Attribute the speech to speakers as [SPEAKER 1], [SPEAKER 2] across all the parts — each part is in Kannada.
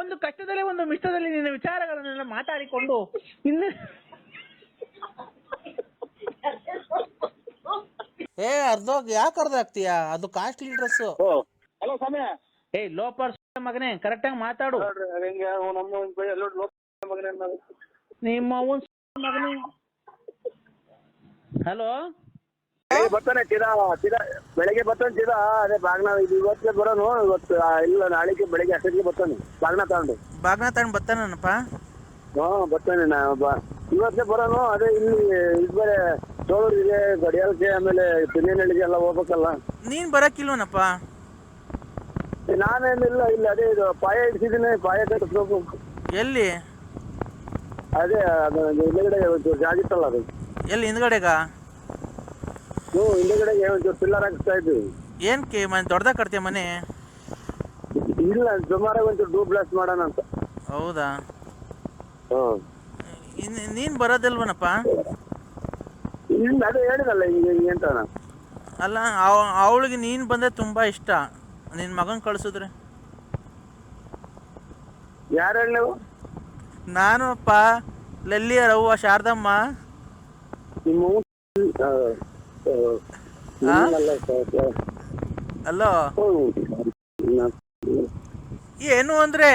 [SPEAKER 1] ಒಂದು ಕಷ್ಟದಲ್ಲಿ ಒಂದು ಮಿಷ್ಟದಲ್ಲಿ ನಿನ್ನ ವಿಚಾರಗಳನ್ನೆಲ್ಲ ಮಾತಾಡಿಕೊಂಡು ಇನ್ನು
[SPEAKER 2] ಯಾಕೆ ಅರ್ಧ ಆಗ್ತೀಯಾ? ಅದು ಕಾಸ್ಟ್ಲಿ ಡ್ರೆಸ್.
[SPEAKER 3] ಹಲೋ ಸಮಯ.
[SPEAKER 1] ಲೋಪರ್ ಮಗನೇ, ಕರೆಕ್ಟ್ ಆಗಿ ಮಾತಾಡು. ನಿಮ್ಮ ಮಗನೇ. ಹಲೋ,
[SPEAKER 3] ಬರ್ತಾನೆ ಬೆಳಗ್ಗೆ ಬರ್ತಾನೆ ಸೀದಾ. ಅದೇ ಬಾಗ್ನ ಇವತ್ತೇ ಬರೋನು. ಇವತ್ತು ಇಲ್ಲ, ನಾಳೆಗೆ ಬೆಳಗ್ಗೆ ಅಷ್ಟೊತ್ತಿಗೆ ಬರ್ತಾನೆ ಬಾಗ್ನ ತಗೊಂಡು
[SPEAKER 2] ಬರ್ತಾನಪ್ಪ.
[SPEAKER 3] ಬರ್ತಾನೆ. ಇವತ್ತೇ ಬರೋನು. ಅದೇ ಇಲ್ಲಿ ಇದು ಬೇರೆ ಸೋಳೂರಿಗೆ ಗಡಿಯಾಲಕ್ಕೆ ಆಮೇಲೆ ತಿನ್ನೇನಹಳ್ಳಿಗೆ ಎಲ್ಲ ಹೋಗ್ಬೇಕಲ್ಲ.
[SPEAKER 2] ನೀನ್ ಬರಕ್ಕಿಲ್ವನಪ್ಪ?
[SPEAKER 3] ನಾನೇನಿಲ್ಲ, ಇಲ್ಲಿ ಅದೇ ಇದು ಪಾಯ ಇಡ್ಸಿದ್ದೀನಿ, ಪಾಯ ಕಟ್ಟಿಸ್ಬೇಕು.
[SPEAKER 2] ಎಲ್ಲಿ?
[SPEAKER 3] ಅದೇ ಅದು ಹಿಂದೆಗಡೆ ಒಂಚೂರು ಜಾಗಿತ್ತಲ್ಲ ಅದು.
[SPEAKER 2] ಎಲ್ಲಿ ಹಿಂದ್ಗಡೆಗ?
[SPEAKER 3] ಹಿಂದೆಗಡೆಗೆ ಒಂಚೂರು ಪಿಲ್ಲರ್ ಹಾಕಿಸ್ತಾ ಇದ್ವಿ.
[SPEAKER 2] ಏನ್ಕೆ ಮನೆ ದೊಡ್ಡದಾಗ ಕಟ್ತೀಯ ಮನೆ?
[SPEAKER 3] ಇಲ್ಲ, ಸುಮಾರಾಗಿ ಒಂಚೂರು ಡೂ ಬ್ಲಾಸ್ಟ್ ಮಾಡೋಣ ಅಂತ.
[SPEAKER 2] ಹೌದಾ? ನೀನ್ ಬರೋದಿಲ್ವನಪ್ಪ?
[SPEAKER 3] ಅದೇ ಹೇಳಿದಲ್ಲ ಹಿಂಗೆ ಅಂತ.
[SPEAKER 2] ಅಲ್ಲ, ಅವಳಿಗೆ ನೀನ್ ಬಂದ್ರೆ ತುಂಬಾ ಇಷ್ಟ. ನಿನ್ ಮಗನ್ ಕಳ್ಸಿದ್ರೆ.
[SPEAKER 3] ಯಾರು ಹೇಳಿ ನೀವು?
[SPEAKER 2] ನಾನು ಅಪ್ಪ, ಲಲ್ಲಿಯ ರವ್ವ ಶಾರದಮ್ಮ. ಅಲ್ಲೋ, ಏನು ಅಂದ್ರೆ?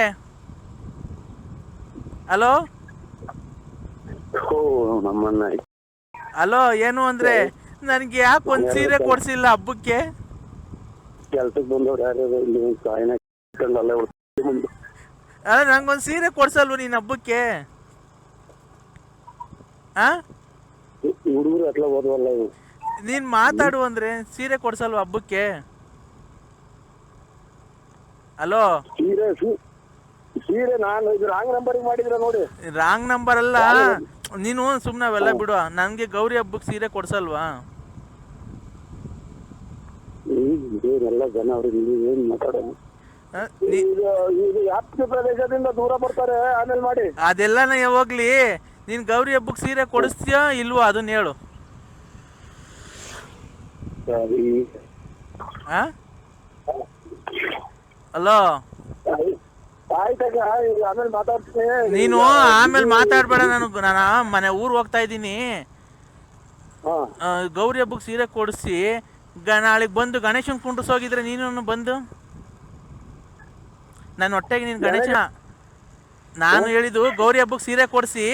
[SPEAKER 2] ಹಲೋ ಹಲೋ, ಏನು ಅಂದ್ರೆ? ನನ್ಗೆ ಯಾಕೆ ಒಂದ್ ಸೀರೆ ಕೊಡ್ಸಿಲ್ಲ ಹಬ್ಬಕ್ಕೆ?
[SPEAKER 3] ಕೆಲ್ಸಕ್ಕೆ ಬಂದವ್ರು ಯಾರು
[SPEAKER 2] ಅಲ್ಲ, ನಂಗೊಂದ್ ಸೀರೆ ಕೊಡ್ಸಲ್ವ ನೀನ್ ಹಬ್ಬಕ್ಕೆ?
[SPEAKER 3] ಹುಡುಗರು ಅಟ್ಲ ಹೋದ್ವಲ್ಲ.
[SPEAKER 2] ನೀನ್ ಮಾತಾಡು ಅಂದ್ರೆ ಸೀರೆ ಕೊಡ್ಸಲ್ವ ಹಬ್ಬಕ್ಕೆ? ಹಲೋ,
[SPEAKER 3] ಸೀರೆ ನಾನು ಇದು ರಾಂಗ್ ನಂಬರಿಗೆ ಮಾಡಿದ್ರ ನೋಡಿ.
[SPEAKER 2] ರಾಂಗ್ ನಂಬರ್ ಅಲ್ಲ, ನೀನು ಸುಮ್ನೆ ಅವೆಲ್ಲ ಬಿಡು. ನನ್ಗೆ ಗೌರಿ ಹಬ್ಬಕ್ಕೆ ಸೀರೆ ಕೊಡ್ಸಲ್ವಾ?
[SPEAKER 3] ಎಲ್ಲ ಜನ ಅವ್ರಿಗೆ ಏನ್ ಮಾತಾಡೋದು. ವ್ಯಾಪ್ತಿ ಪ್ರದೇಶದಿಂದ ದೂರ ಬರ್ತಾರೆ, ಆಮೇಲೆ ಮಾಡಿ.
[SPEAKER 2] ಅದೆಲ್ಲನ ಹೋಗ್ಲಿ, ನೀನ್ ಗೌರಿ ಹಬ್ಬಕ್ಕೆ ಸೀರೆ ಕೊಡಿಸ್ತೀಯ ಇಲ್ವಾ ಅದನ್ನ ಹೇಳು. ಹಲೋ,
[SPEAKER 3] ಆಮೇಲೆ ಮಾತಾಡ್ತೀನಿ.
[SPEAKER 2] ನೀನು ಆಮೇಲೆ ಮಾತಾಡ್ಬೇಡ. ನಾನು ಮನೆ ಊರ್ ಹೋಗ್ತಾ ಇದ್ದೀನಿ. ಗೌರಿ ಹಬ್ಬಕ್ಕೆ ಸೀರೆ ಕೊಡಿಸಿ ನಾಳೆಗೆ ಬಂದು ಗಣೇಶನ್ ಕುಂಡ್ರಿಸೋಗಿದ್ರೆ ನೀನು ಬಂದು ನನ್ನ ಹೊಟ್ಟೆಗೆ ನೀನು ಗಣೇಶ. ನಾನು ಹೇಳಿದ್ದು ಗೌರಿ ಹಬ್ಬಕ್ಕೆ ಸೀರೆ ಕೊಡಿಸಿ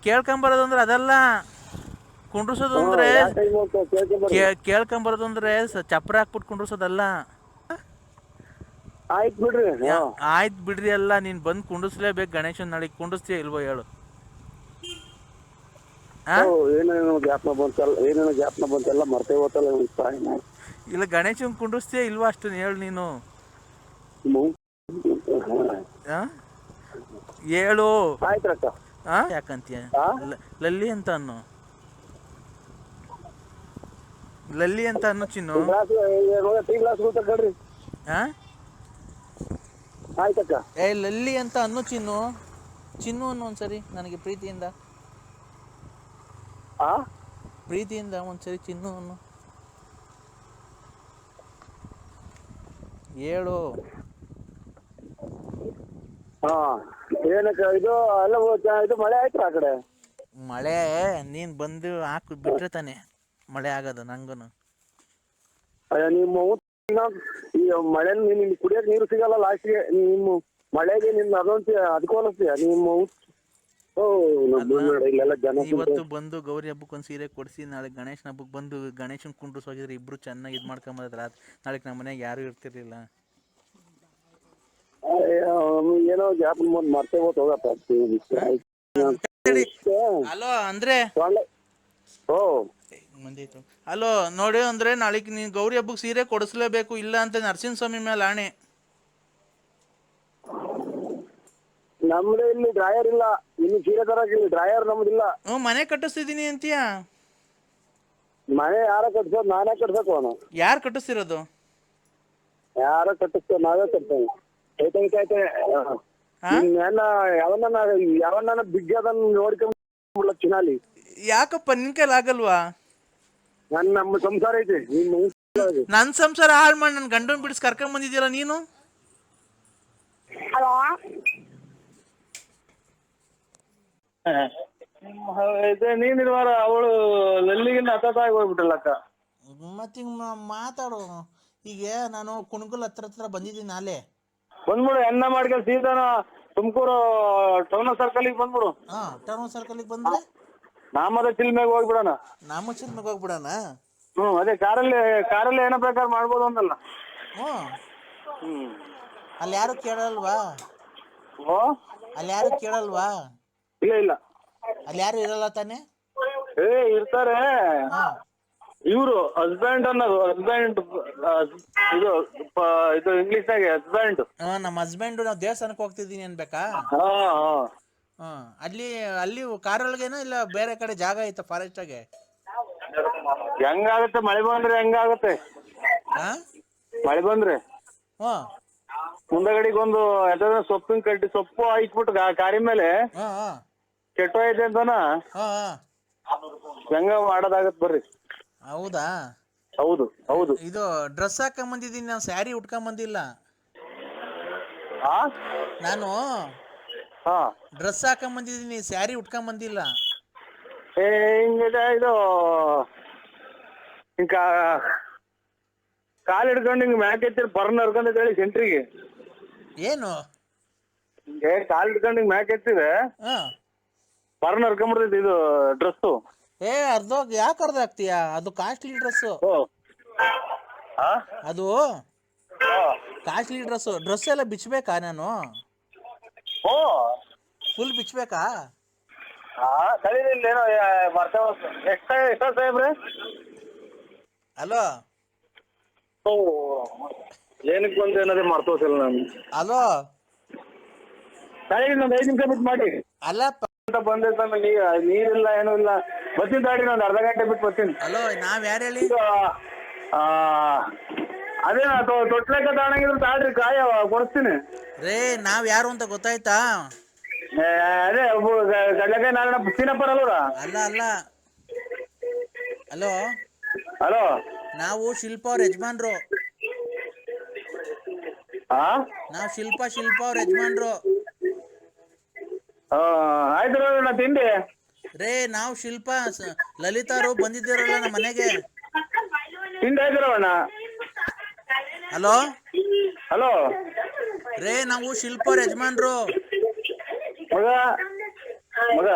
[SPEAKER 2] ಕೇಳ್ಕೊಂಬರೋದು ಅಂದ್ರೆ ಅದಲ್ಲ. ಕುಂಡ್ರಿಸೋದು ಅಂದ್ರೆ ಕೇಳ್ಕೊಂಬರೋದು ಅಂದ್ರೆ ಚಪ್ರ ಹಾಕ್ಬಿಟ್ಟು ಕುಂಡ್ರಿಸೋದಲ್ಲ. ಆಯ್ತು ಬಿಡ್ರಿ. ಅಲ್ಲ, ನೀನ್ ಬಂದು ಕುಂಡಿಸ್ಲೇಬೇಕು ಗಣೇಶನ್. ನಾಳೆಗೆ ಕುಂಡಿಸ್ತೀಯ ಇಲ್ವೋ ಹೇಳು.
[SPEAKER 3] ಏನೇನೋ ಜ್ಞಾಪನ ಬಂತೆಲ್ಲ ಮರ್ತೇ ಹೋತಲ್ಲ.
[SPEAKER 2] ಇಲ್ಲ, ಗಣೇಶನ್ ಕುಂಡಿಸ್ತೀಯ ಇಲ್ವಾ ಅಷ್ಟು ಹೇಳು ನೀನು. ಹೇಳು. ಯಾಕಂತೀಯ? ಲಲ್ಲಿ ಅಂತ ಅನ್ನು, ಲಲ್ಲಿ ಅಂತ ಅನ್ನು ಚಿನ್ನು. ಲಲ್ಲಿ ಅಂತ ಅನ್ನು ಚಿನ್ನು. ಚಿನ್ನು ಅನ್ನು ಒಂದ್ಸರಿ ನನಗೆ ಪ್ರೀತಿಯಿಂದ ಒಂದ್ಸರಿ ಚಿನ್ನು ಅನ್ನು ಹೇಳು.
[SPEAKER 3] ಏನಕ್ಕ ಇದು ಎಲ್ಲ ಇದು ಮಳೆ ಆಯ್ತು ಆ ಕಡೆ?
[SPEAKER 2] ಮಳೆ ನೀನ್ ಬಂದು ಹಾಕಿ ಬಿಟ್ರೆ ತಾನೆ ಮಳೆ ಆಗೋದು. ನಂಗೂನು
[SPEAKER 3] ನಿಮ್ಮ ಈ ಮಳೆ ನಿನ್ ಕುಡಿಯಕ್ ನೀರು ಸಿಗಲ್ಲ ಲಾಸ್ಟ್ಗೆ. ನಿಮ್ಮ ಮಳೆಗೆ ನಿನ್ ಅದೊಂದು ಅದಕ್ಕೂ ಅನಿಸ್ತೀಯ ನಿಮ್ಮ.
[SPEAKER 2] ಇವತ್ತು ಬಂದು ಗೌರಿ ಹಬ್ಬಕ್ಕೆ ಒಂದು ಸೀರೆ ಕೊಡಿಸಿ ನಾಳೆ ಗಣೇಶನ ಹಬ್ಬಕ್ಕೆ ಬಂದು ಗಣೇಶನ್ ಕುಂಡ್ರಿಸ್ ಹೋಗಿದ್ರೆ ಇಬ್ರು ಚೆನ್ನಾಗಿ ಇದು ಮಾಡ್ಕೊಂಬದ್ರ. ನಾಳೆ ನಮ್ಮ ಮನೆಯಾಗ ಯಾರು ಇರ್ತಿರ್ಲಿಲ್ಲ.
[SPEAKER 3] ಏನೋ ಗ್ಯಾಪ್ ಮರ್ತೇ ಹೋಗಪ್ಪ.
[SPEAKER 2] ಹಲೋ ಅಂದ್ರೆ ಹಲೋ ನೋಡಿ ಅಂದ್ರೆ ನಾಳೆಗೆ ನೀನ್ ಗೌರಿ ಹಬ್ಬಕ್ಕೆ ಸೀರೆ ಕೊಡಿಸ್ಲೇಬೇಕು. ಇಲ್ಲ ಅಂತ ನರಸಿಂಹಸ್ವಾಮಿ ಮೇಲೆ ಆಣೆ.
[SPEAKER 3] ನಮ್ದು ಇಲ್ಲಿ ಡ್ರಾಯರ್ ಇಲ್ಲ. ಇನ್ನು ಸೀರೆ ತರಕ್ ಇಲ್ಲಿ ಡ್ರಾಯರ್ ನಮ್ದಿಲ್ಲ.
[SPEAKER 2] ಮನೆ ಕಟ್ಟಿಸ್ತಿದೀನಿ ಅಂತೀಯ?
[SPEAKER 3] ಮನೆ ಯಾರ ಕಟ್ಸೋದು? ನಾನೇ ಕಟ್ಬೇಕು. ಅವನು
[SPEAKER 2] ಯಾರು ಕಟ್ಟಿಸ್ತಿರೋದು?
[SPEAKER 3] ಯಾರ ಕಟ್ಟಿಸ್ತೇವೆ, ನಾವೇ ಕಟ್ತೇವೆ. ಯಾವನ್ನ ಬಿಗ್ಗಿ ಅದನ್ನ ನೋಡ್ಕೊಂಡ್ ಚಿನಾಲಿ.
[SPEAKER 2] ಯಾಕಪ್ಪ ನಿನ್ ಕೈಲಿ ಆಗಲ್ವಾ?
[SPEAKER 3] ನಮ್ಮ ಸಂಸಾರ ಐತಿ
[SPEAKER 2] ನನ್ ಸಂಸಾರ ಹಾಳು ಮಾಡಿ ನನ್ ಗಂಡನ್ ಬಿಡಿಸಿ ಕರ್ಕೊಂಡ್ ಬಂದಿದ್ಯಲ್ಲ ನೀನು.
[SPEAKER 3] ನೀನಿರುವಾರ ಅವಳು ಲಲ್ಲಿಗಿಂತ ಹತ್ತಾಗಿ ಹೋಗ್ಬಿಟ್ಟಲ್ಲಕ್ಕ.
[SPEAKER 2] ಮತ್ತೆ ಮಾತಾಡು. ಈಗ ನಾನು ಕುಣಗುಲ್ ಹತ್ರ ಬಂದಿದ್ದೀನಿ ನಾಳೆ.
[SPEAKER 3] ಬಂದ್ಬಿಡು ಎನ್ನ ಮಾಡ್ಕೊಂಡು ಸೀದಾನ ತುಮಕೂರು ಟೌನ್ ಸರ್ಕಲ್ ಬಂದ್ಬಿಡು.
[SPEAKER 2] ಟೌನ್ ಸರ್ಕಲ್ ಬಂದ್ರೆ
[SPEAKER 3] ನಾಮದ ಚಿಲ್ಮೆಗೆ ಹೋಗ್ಬಿಡೋಣ.
[SPEAKER 2] ಚಿಲ್ಮೆಗೆ ಹೋಗ್ಬಿಡೋಣ.
[SPEAKER 3] ಅದೇ ಕಾರಲ್ಲಿ ಏನೋ ಬೇಕಾದ್ರೆ ಮಾಡ್ಬೋದು ಅಂದಲ್ಲ.
[SPEAKER 2] ಅಲ್ಲಿ ಯಾರು ಕೇಳಲ್ವಾ? ಇಲ್ಲ ಅಲ್ಲಿ ಯಾರು ಇರಲ್ಲ ತಾನೆ?
[SPEAKER 3] ಇರ್ತಾರೆ. ಇವ್ರು ಹಸ್ಬೆಂಡ್ ಅನ್ನೋದು ಇದು ಇಂಗ್ಲಿಷ್ನಾಗೆ ಹಸ್ಬೆಂಡ್.
[SPEAKER 2] ನಮ್ಮ ಹಸ್ಬೆಂಡ್ ನಾವು ದೇವಸ್ಥಾನಕ್ಕೆ ಹೋಗ್ತಿದ್ದೀನಿ ಅನ್ಬೇಕಾ? ಅಲ್ಲಿ ಕಾರೊಳಗೇನ ಇಲ್ಲ ಬೇರೆ ಕಡೆ ಜಾಗ ಐತ ಫಾರೆಸ್ಟ್ ಆಗೆ?
[SPEAKER 3] ಹೆಂಗಾಗತ್ತೆ ಮಳೆ ಬಂದ್ರೆ ಹೆಂಗಾಗತ್ತೆ? ಮಳೆ ಬಂದ್ರೆ ಮುಂದಗಡಿಗೊಂದು ಸೊಪ್ಪಿನ ಕಡ್ಡಿ ಸೊಪ್ಪು ಹಾಕ್ಬಿಟ್ಟು ಕಾರಿ ಮೇಲೆ ಕೆಟ್ಟೋಯ್ತೆ ಅಂತಾನ ಹೆಂಗ ಮಾಡೋದಾಗತ್ ಬರ್ರಿ.
[SPEAKER 2] ಹೌದಾ?
[SPEAKER 3] ಹೌದು.
[SPEAKER 2] ಇದು ಡ್ರೆಸ್ ಹಾಕೊಂಡ್ ಬಂದಿದ್ದೀನಿ, ನಾನು ಸ್ಯಾರಿ ಉಟ್ಕೊಂಡ್ ಬಂದಿಲ್ಲ. ನಾನು ಡ್ರೆಸ್ ಹಾಕೊಂಡ್ ಬಂದಿದ್ದೀನಿ, ಸ್ಯಾರಿ ಉಟ್ಕೊಂಡ್ ಬಂದಿಲ್ಲ.
[SPEAKER 3] ಇದು ಕಾಲ್ ಹಿಡ್ಕೊಂಡು ಹಿಂಗ್ ಮ್ಯಾಕ್ ಎತ್ತಿ ಬರ್ನ್ ಹರ್ಕೊಂಡ್ ಹೇಳಿ ಸೆಂಟ್ರಿಗೆ.
[SPEAKER 2] ಏನು
[SPEAKER 3] ಕಾಲ್ ಹಿಡ್ಕೊಂಡು ಹಿಂಗ್ ಮ್ಯಾಕ್ ಎತ್ತಿದೆ ಬರ್ನ್ ಹರ್ಕೊಂಡ್ಬಿಡ್ತೈತಿ ಇದು ಡ್ರೆಸ್ಸು.
[SPEAKER 2] ಯಾಕೆ ಅರ್ಧ ಆಗ್ತೀಯಾ? ಅದು ಕಾಸ್ಟ್ಲಿ ಡ್ರೆಸ್ಸು. ಅದು ಕಾಸ್ಟ್ಲಿ ಡ್ರೆಸ್ ಎಲ್ಲ ಬಿಚ್ಚಬೇಕಾ? ನಾನು ಫುಲ್ ಬಿಚ್ಚಬೇಕಾ? ಹಲೋ
[SPEAKER 3] ಏನಕ್ಕೆ ಬಂದು ಏನಾದ್ರೆ ಮರ್ತೋಸಿಲ್ಲ ನಾನು.
[SPEAKER 2] ಹಲೋ
[SPEAKER 3] ಇನ್ನೊಂದು 5 ನಿಮಿಷ ಬಿಟ್ಟು ಮಾಡಿ.
[SPEAKER 2] ಅಲ್ಲ
[SPEAKER 3] ಬಂದೈತ ನೀರಿಲ್ಲ ಏನೂ ಇಲ್ಲ. ಬರ್ತೀನಿ ತಾಡಿ, ಒಂದು ಅರ್ಧ ಗಂಟೆ ಬಿಟ್ಟು ಬರ್ತೀನಿ.
[SPEAKER 2] ಹಲೋ ನಾವ್ ಯಾರು ಹೇಳಿ?
[SPEAKER 3] ಅದೇ ತೊಟ್ಲೆಕ್ಕ ತಾಣಂಗಿದ್ರು ತಾಳ್ರಿ, ಕಾಯ ಕೊಡಿಸ್ತೀನಿ.
[SPEAKER 2] ನಾವ್ ಯಾರು ಅಂತ ಗೊತ್ತಾಯ್ತಾ?
[SPEAKER 3] ಅದೇ ಗಡ್ಲಕಾಯಿ ನಾರಾಯಣ ಸೀನಪ್ಪರ್ ಅಲ್ವರ?
[SPEAKER 2] ಅಲ್ಲ ಹಲೋ
[SPEAKER 3] ಹಲೋ,
[SPEAKER 2] ನಾವು ಶಿಲ್ಪ ಅವ್ರ ಯಜಮಾನ್ರು. ನಾವು ಶಿಲ್ಪ ಅವ್ರ ಯಜಮಾನ್ರು.
[SPEAKER 3] ಆಯ್ತು ನಾ ತಿಂಡಿ.
[SPEAKER 2] ನಾವು ಶಿಲ್ಪ ಲಲಿತಾರು ಬಂದಿದ್ದೀರಲ್ಲ ನಮ್ಮ ಮನೆಗೆ.
[SPEAKER 3] ತಿಂಡಿ ಆಯ್ತಿರವಣ್ಣ.
[SPEAKER 2] ಹಲೋ
[SPEAKER 3] ಹಲೋ
[SPEAKER 2] ನಾವು ಶಿಲ್ಪ ಅವ್ರ ಯಜಮಾನ್ರು.
[SPEAKER 3] ಮಗ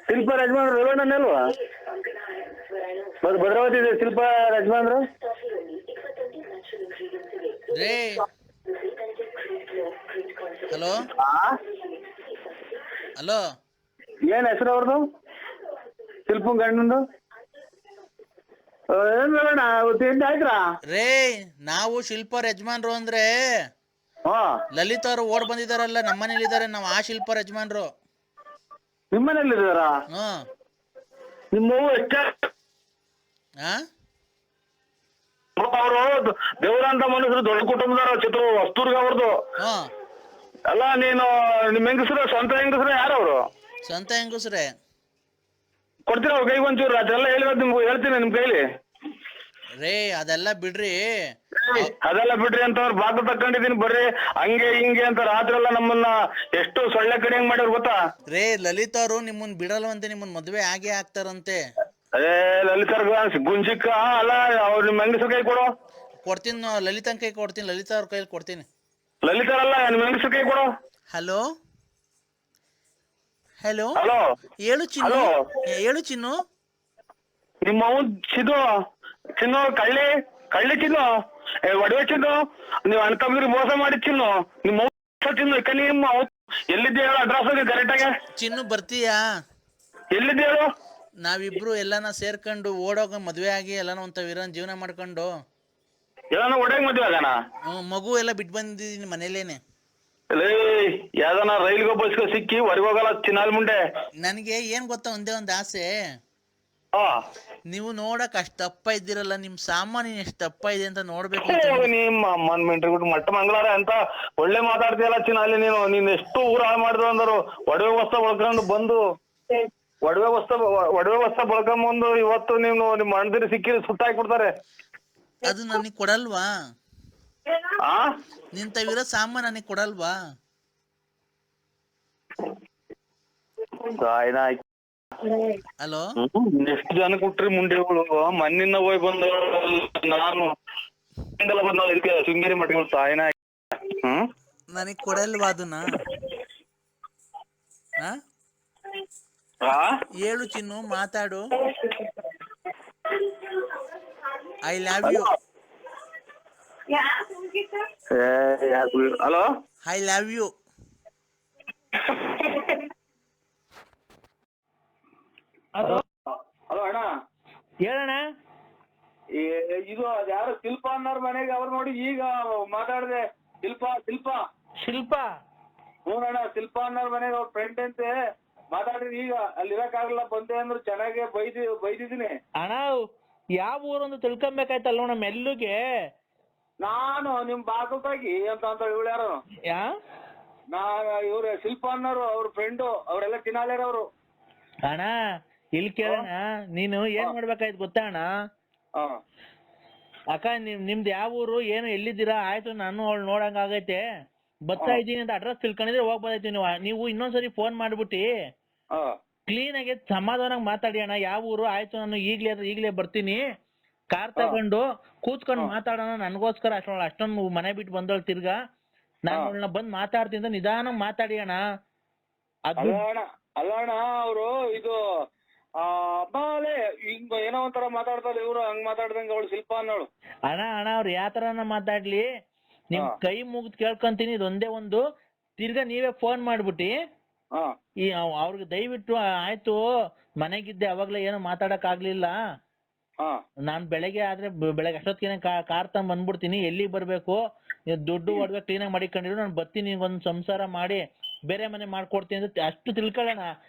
[SPEAKER 3] ಶಿಲ್ಪ ಯಜಮಾನ್ರು ರೇವಣ್ಣನೇ ಅಲ್ವಾ? ಭದ್ರಾವತಿ ಇದೆ ಶಿಲ್ಪ ಯಜಮಾನ್ರು.
[SPEAKER 2] ಹಲೋ
[SPEAKER 3] ಏನ್ ಹೆಸರು ಅವ್ರದ್ದು? ಶಿಲ್ಪನ್ ಗಂಡಂದು ಏನ್ ಹೇಳೋಣ? ತಿಂಡಿ ಆಯ್ತಾ?
[SPEAKER 2] ನಾವು ಶಿಲ್ಪ ಅವ್ರ ಯಜಮಾನ್ರು ಅಂದ್ರೆ ಲಲಿತ್ ಅವರು ಓಡ್ ಬಂದಿದಾರಲ್ಲ, ನಮ್ಮನೇಲಿ ಇದಾರೆ. ನಾವು ಆ ಶಿಲ್ಪ ಅವ್ರ ಯಜಮಾನ್ರು.
[SPEAKER 3] ನಿಮ್ಮನೇಲಿ ಇದಾರ? ನಿಮ್ಮವ್ವ ಅವರು ದೇವರಂತ ಮನುಷ್ಯರು, ದೊಡ್ಡ ಕುಟುಂಬದಾರ, ಚಿತ್ರ ವಸ್ತೂರ್ಗ ಅವ್ರದ್ದು. ಅಲ್ಲ ನೀನು ನಿಮ್ ಹೆಂಗಸ್ರ ಸ್ವಂತ ಹೆಂಗಸ್ರ ಯಾರವ್ರು?
[SPEAKER 2] ಸ್ವಂತ ಹೆಂಗಸ್ರೆ.
[SPEAKER 3] ಕೊಡ್ತೀರ ಅವ್ರ ಕೈಗೆ ಒಂಚೂರು? ಅದೆಲ್ಲ ಹೇಳಿರೋದು ನಿಮ್ಗೆ ಹೇಳ್ತೀನಿ ನಿಮ್ ಕೈಲಿ.
[SPEAKER 2] ಅದೆಲ್ಲ ಬಿಡ್ರಿ
[SPEAKER 3] ಅಂತ ಅವ್ರು ಬಾಗ್ಲು ತಕೊಂಡಿದೀನಿ ಬರ್ರಿ ಹಂಗೆ ಹಿಂಗೆ ಅಂತ ರಾತ್ರಿ ಎಲ್ಲ ನಮ್ಮನ್ನ ಎಷ್ಟು ಸೊಳ್ಳೆ ಕಡೆ ಹೆಂಗ್ ಮಾಡ್ಯಾರ ಗೊತ್ತಾ?
[SPEAKER 2] ಲಲಿತ್ ಅವರು ನಿಮ್ಮನ್ ಬಿಡಲ್ವಂತೆ, ನಿಮ್ಮನ್ ಮದ್ವೆ ಆಗೇ ಆಗ್ತಾರಂತೆ.
[SPEAKER 3] ಲಲಿತಾರ್ ಗುಂಜಿಕ್ಕ ಅಲ್ಲ, ಅವ್ರು ನಿಮ್ ಹೆಂಗಸ್ರ ಕೈ ಕೊಡು.
[SPEAKER 2] ಕೊಡ್ತೀನಿ, ಲಲಿತನ್ ಕೈ ಕೊಡ್ತೀನಿ, ಲಲಿತಾ ಅವ್ರ ಕೈಲಿ ಕೊಡ್ತೀನಿ.
[SPEAKER 3] ಲಲಿತಾರಲ್ಲ, ನಿಮ್ ಹೆಂಗಸ್ರ ಕೈ ಕೊಡು.
[SPEAKER 2] ಹಲೋ
[SPEAKER 3] ಹಲೋ
[SPEAKER 2] ಹೇಳು ಚಿನ್ನು.
[SPEAKER 3] ನಿಮ್ಮ ಚಿನ್ನು ಕಳ್ಳಿ ಚಿನ್ನು, ಒಡವೆ ಚಿನ್ನು, ನೀವ್ ಅಣ್ತಂಬ್ರಿಗೆ ಮೋಸ ಮಾಡಿ ಚಿನ್ನು. ನಿಮ್ಮ ಚಿನ್ನು ನಿಮ್ಮ ಎಲ್ಲಿದ್ದೆ ಹೇಳು ಅಡ್ರೆಸ್ ಕರೆಕ್ಟ್ ಆಗಿ.
[SPEAKER 2] ಚಿನ್ನು ಬರ್ತೀಯಾ?
[SPEAKER 3] ಎಲ್ಲಿದ್ದೆ ಹೇಳು?
[SPEAKER 2] ನಾವಿಬ್ರು ಎಲ್ಲಾನ ಸೇರ್ಕೊಂಡು ಓಡೋಗ ಮದ್ವೆ ಆಗಿ ಎಲ್ಲಾನ ಒಂತ ಜೀವನ ಮಾಡ್ಕೊಂಡು
[SPEAKER 3] ಎಲ್ಲಾನ ಒಡೆಯಾಗ ಮದ್ವೆ ಆಗೋಣ.
[SPEAKER 2] ಮಗು ಎಲ್ಲ ಬಿಟ್ಟು ಬಂದಿದ್ದೀನಿ ಮನೇಲೇನೆ.
[SPEAKER 3] ಯಾವ್ದಾನ ರೈಲ್ಗೋ ಬಸ್ಗೋ ಸಿಕ್ಕಿ ಹೊರಗೋಗಲ್ಲ ಚಿನ್ನಾಲ್ ಮುಂಡೆ.
[SPEAKER 2] ನನ್ಗೆ ಏನ್ ಗೊತ್ತಾ, ಒಂದೇ ಒಂದ್ ಆಸೆ. ನೀವು ನೋಡಕ್ ಅಷ್ಟ್ ದಪ್ಪ ಇದ್ದೀರಲ್ಲ, ನಿಮ್ ಸಾಮಾನ್ಯ ಎಷ್ಟು ದಪ್ಪ ಇದೆ ಅಂತ ನೋಡ್ಬೇಕು.
[SPEAKER 3] ನಿಮ್ಮ ಅಮ್ಮನ್ ಮೆಂಟ್ರಿ ಬಿಟ್ಟು ಮಟ್ಟ ಮಂಗಳಾರ ಅಂತ ಒಳ್ಳೆ ಮಾತಾಡ್ತೀಯಲ್ಲ ಚಿನ್ನ. ಅಲ್ಲಿ ನೀನ್ ಎಷ್ಟು ಊರ ಹಾಳು ಮಾಡಿದ್ರು ಅಂದರು, ಒಡವೆ ವಸ್ತು ಒಳ್ಕೊಂಡು ಬಂದು ಒಡವೆ ವಸ್ತ ಬಳಕೊಂಬಂದು ಇವತ್ತು ನೀವು ನಿಮ್ಮ ಅಣ್ಣದಿರು ಸಿಕ್ಕಿ ಸುಟ್ಟಾಕ್ಬಿಡ್ತಾರೆ.
[SPEAKER 2] ಅದು ನನಗೆ ಕೊಡಲ್ವಾ?
[SPEAKER 3] ಆ
[SPEAKER 2] ನಿಂತವಿರೋ ಸಾಮಾನು ನನಗೆ ಕೊಡಲ್ವಾ? ಹಲೋ,
[SPEAKER 3] ಎಷ್ಟು ಜನ ಕೊಟ್ರಿ ಮುಂಡೆಗಳು ಮಣ್ಣಿನ ಹೋಗಿ ಬಂದ ನಾನು ಬಂದ ಇದಕ್ಕೆ ಶೃಂಗೇರಿ ಮಠಗಳು ತಾಯಿನ.
[SPEAKER 2] ನನಗೆ ಕೊಡಲ್ವಾ ಅದನ್ನ? ಹೇಳು ಚಿನ್ನು, ಮಾತಾಡು. I love you.
[SPEAKER 3] Hello,
[SPEAKER 2] I love you.
[SPEAKER 1] Hello
[SPEAKER 3] hello ಅಣ್ಣ,
[SPEAKER 1] ಹೇಳಣ್ಣ.
[SPEAKER 3] ಇದು ಯಾರು ಶಿಲ್ಪ ಅನ್ನೋರ್ ಮನೆಗೆ ಅವ್ರು ನೋಡಿ ಈಗ ಮಾತಾಡಿದೆ. ಶಿಲ್ಪ
[SPEAKER 1] ಶಿಲ್ಪ
[SPEAKER 3] ಹ್ಞೂಣ್ಣ, ಶಿಲ್ಪ ಅನ್ನೋರ್ ಮನೆಗೆ ಅವ್ರ ಫ್ರೆಂಡ್ ಅಂತೆ ಮಾತಾಡಿದ್ರಿ. ಈಗ ಅಲ್ಲಿ ಇರಕ್ಕಾಗಲ್ಲ ಬಂದೆ ಅಂದ್ರು ಚೆನ್ನಾಗೆ ಬೈದಿದ್ದೀನಿ.
[SPEAKER 1] ಅಣ್ಣ ಯಾವ ಊರೊಂದು ತಿಳ್ಕೊಬೇಕಾಯ್ತಲ್ಲ ನೋಡ ಮೆಲ್ಲುಗೆ.
[SPEAKER 3] ನಾನು ನಿಮ್ ಬಾಗಲ್ತಾಗಿ ಅಂತ ಇವಳು ಯಾರು ಇವ್ರ ಶಿಲ್ಪ ಅನ್ನೋರು ಅವ್ರ ಫ್ರೆಂಡು, ಅವರೆಲ್ಲ ತಿನ್ನಾಲೇರ ಅವರು.
[SPEAKER 1] ಅಣ್ಣ ಇಲ್ಲಿ ಕೇಳೋಣ, ನೀನು ಏನ್ ಮಾಡ್ಬೇಕಾಯ್ತು ಗೊತ್ತಾ ಅಣ್ಣ? ಅಕ್ಕ ನಿಮ್ದು ಯಾವ ಊರು, ಏನು, ಎಲ್ಲಿದ್ದೀರಾ? ಆಯ್ತು, ನಾನು ಅವಳು ನೋಡಂಗ ಆಗೈತೆ, ಬರ್ತಾ ಇದ್ದೀನಿ ಅಂತ ಅಡ್ರೆಸ್ ತಿಳ್ಕೊಂಡಿದ್ರೆ ಹೋಗ್ಬೋದೈತಿ. ನೀವು ಇನ್ನೊಂದ್ಸರಿ ಫೋನ್ ಮಾಡ್ಬಿಟ್ಟು ಕ್ಲೀನ್ ಆಗಿ ಸಮಾಧಾನ ಮಾತಾಡಿ ಅಣ್ಣ. ಯಾವ ಊರು? ಆಯ್ತು, ನಾನು ಈಗ್ಲೇ ಬರ್ತೀನಿ, ಕಾರ್ ತಗೊಂಡು ಕೂತ್ಕೊಂಡು ಮಾತಾಡೋಣ. ನನ್ಗೋಸ್ಕರ ಅಷ್ಟೊಂದು ಮನೆ ಬಿಟ್ಟು ಬಂದವಳು ತಿರ್ಗಾ ನಾನು ಅವಳನ್ನ ಬಂದ್ ಮಾತಾಡ್ತೀನಿ ಅಂತ ನಿಧಾನ ಮಾತಾಡಿ ಅಣ್ಣ.
[SPEAKER 3] ಅಲ್ಲಣ್ಣ ಅವರು ಇದು ಹಿಂಗ ಏನೋ ಒಂಥರ ಮಾತಾಡ್ತಾರೆ ಇವ್ರು, ಹಂಗ್ ಮಾತಾಡ್ದಂಗ ಅವಳು ಶಿಲ್ಪ ಅನ್ನೋಳು.
[SPEAKER 1] ಅಣ್ಣ ಅವ್ರು ಯಾವ ತರನ ಮಾತಾಡ್ಲಿ, ನಿಮ್ ಕೈ ಮುಗಿದ್ ಕೇಳ್ಕೊಂತೀನಿ. ಇದೊಂದೇ ಒಂದು ತಿರ್ಗಾ ನೀವೇ ಫೋನ್ ಮಾಡ್ಬಿಟ್ಟಿ ಈ ಅವ್ರಿಗೆ ದಯವಿಟ್ಟು ಆಯ್ತು, ಮನೆಗಿದ್ದೆ ಅವಾಗ್ಲೇ ಏನೋ ಮಾತಾಡಕ್ ಆಗ್ಲಿಲ್ಲ, ನಾನ್ ಬೆಳಗ್ಗೆ ಆದ್ರೆ ಬೆಳಗ್ಗೆ ಅಷ್ಟೊತ್ತಿಗೆ ಕಾರ್ ತಗೊಂಡ್ ಬಂದ್ಬಿಡ್ತೀನಿ, ಎಲ್ಲಿಗೆ ಬರ್ಬೇಕು, ದುಡ್ಡು ಒಡವೆ ಕ್ಲೀನ್ ಆಗಿ ಮಾಡಿಕೊಂಡಿರು, ನಾನು ಬರ್ತೀನಿ, ಒಂದ್ ಸಂಸಾರ ಮಾಡಿ ಬೇರೆ ಮನೆ ಮಾಡ್ಕೊಡ್ತೀನಿ ಅಂತ ಅಷ್ಟು ತಿಳ್ಕೊಳ್ಳೋಣ.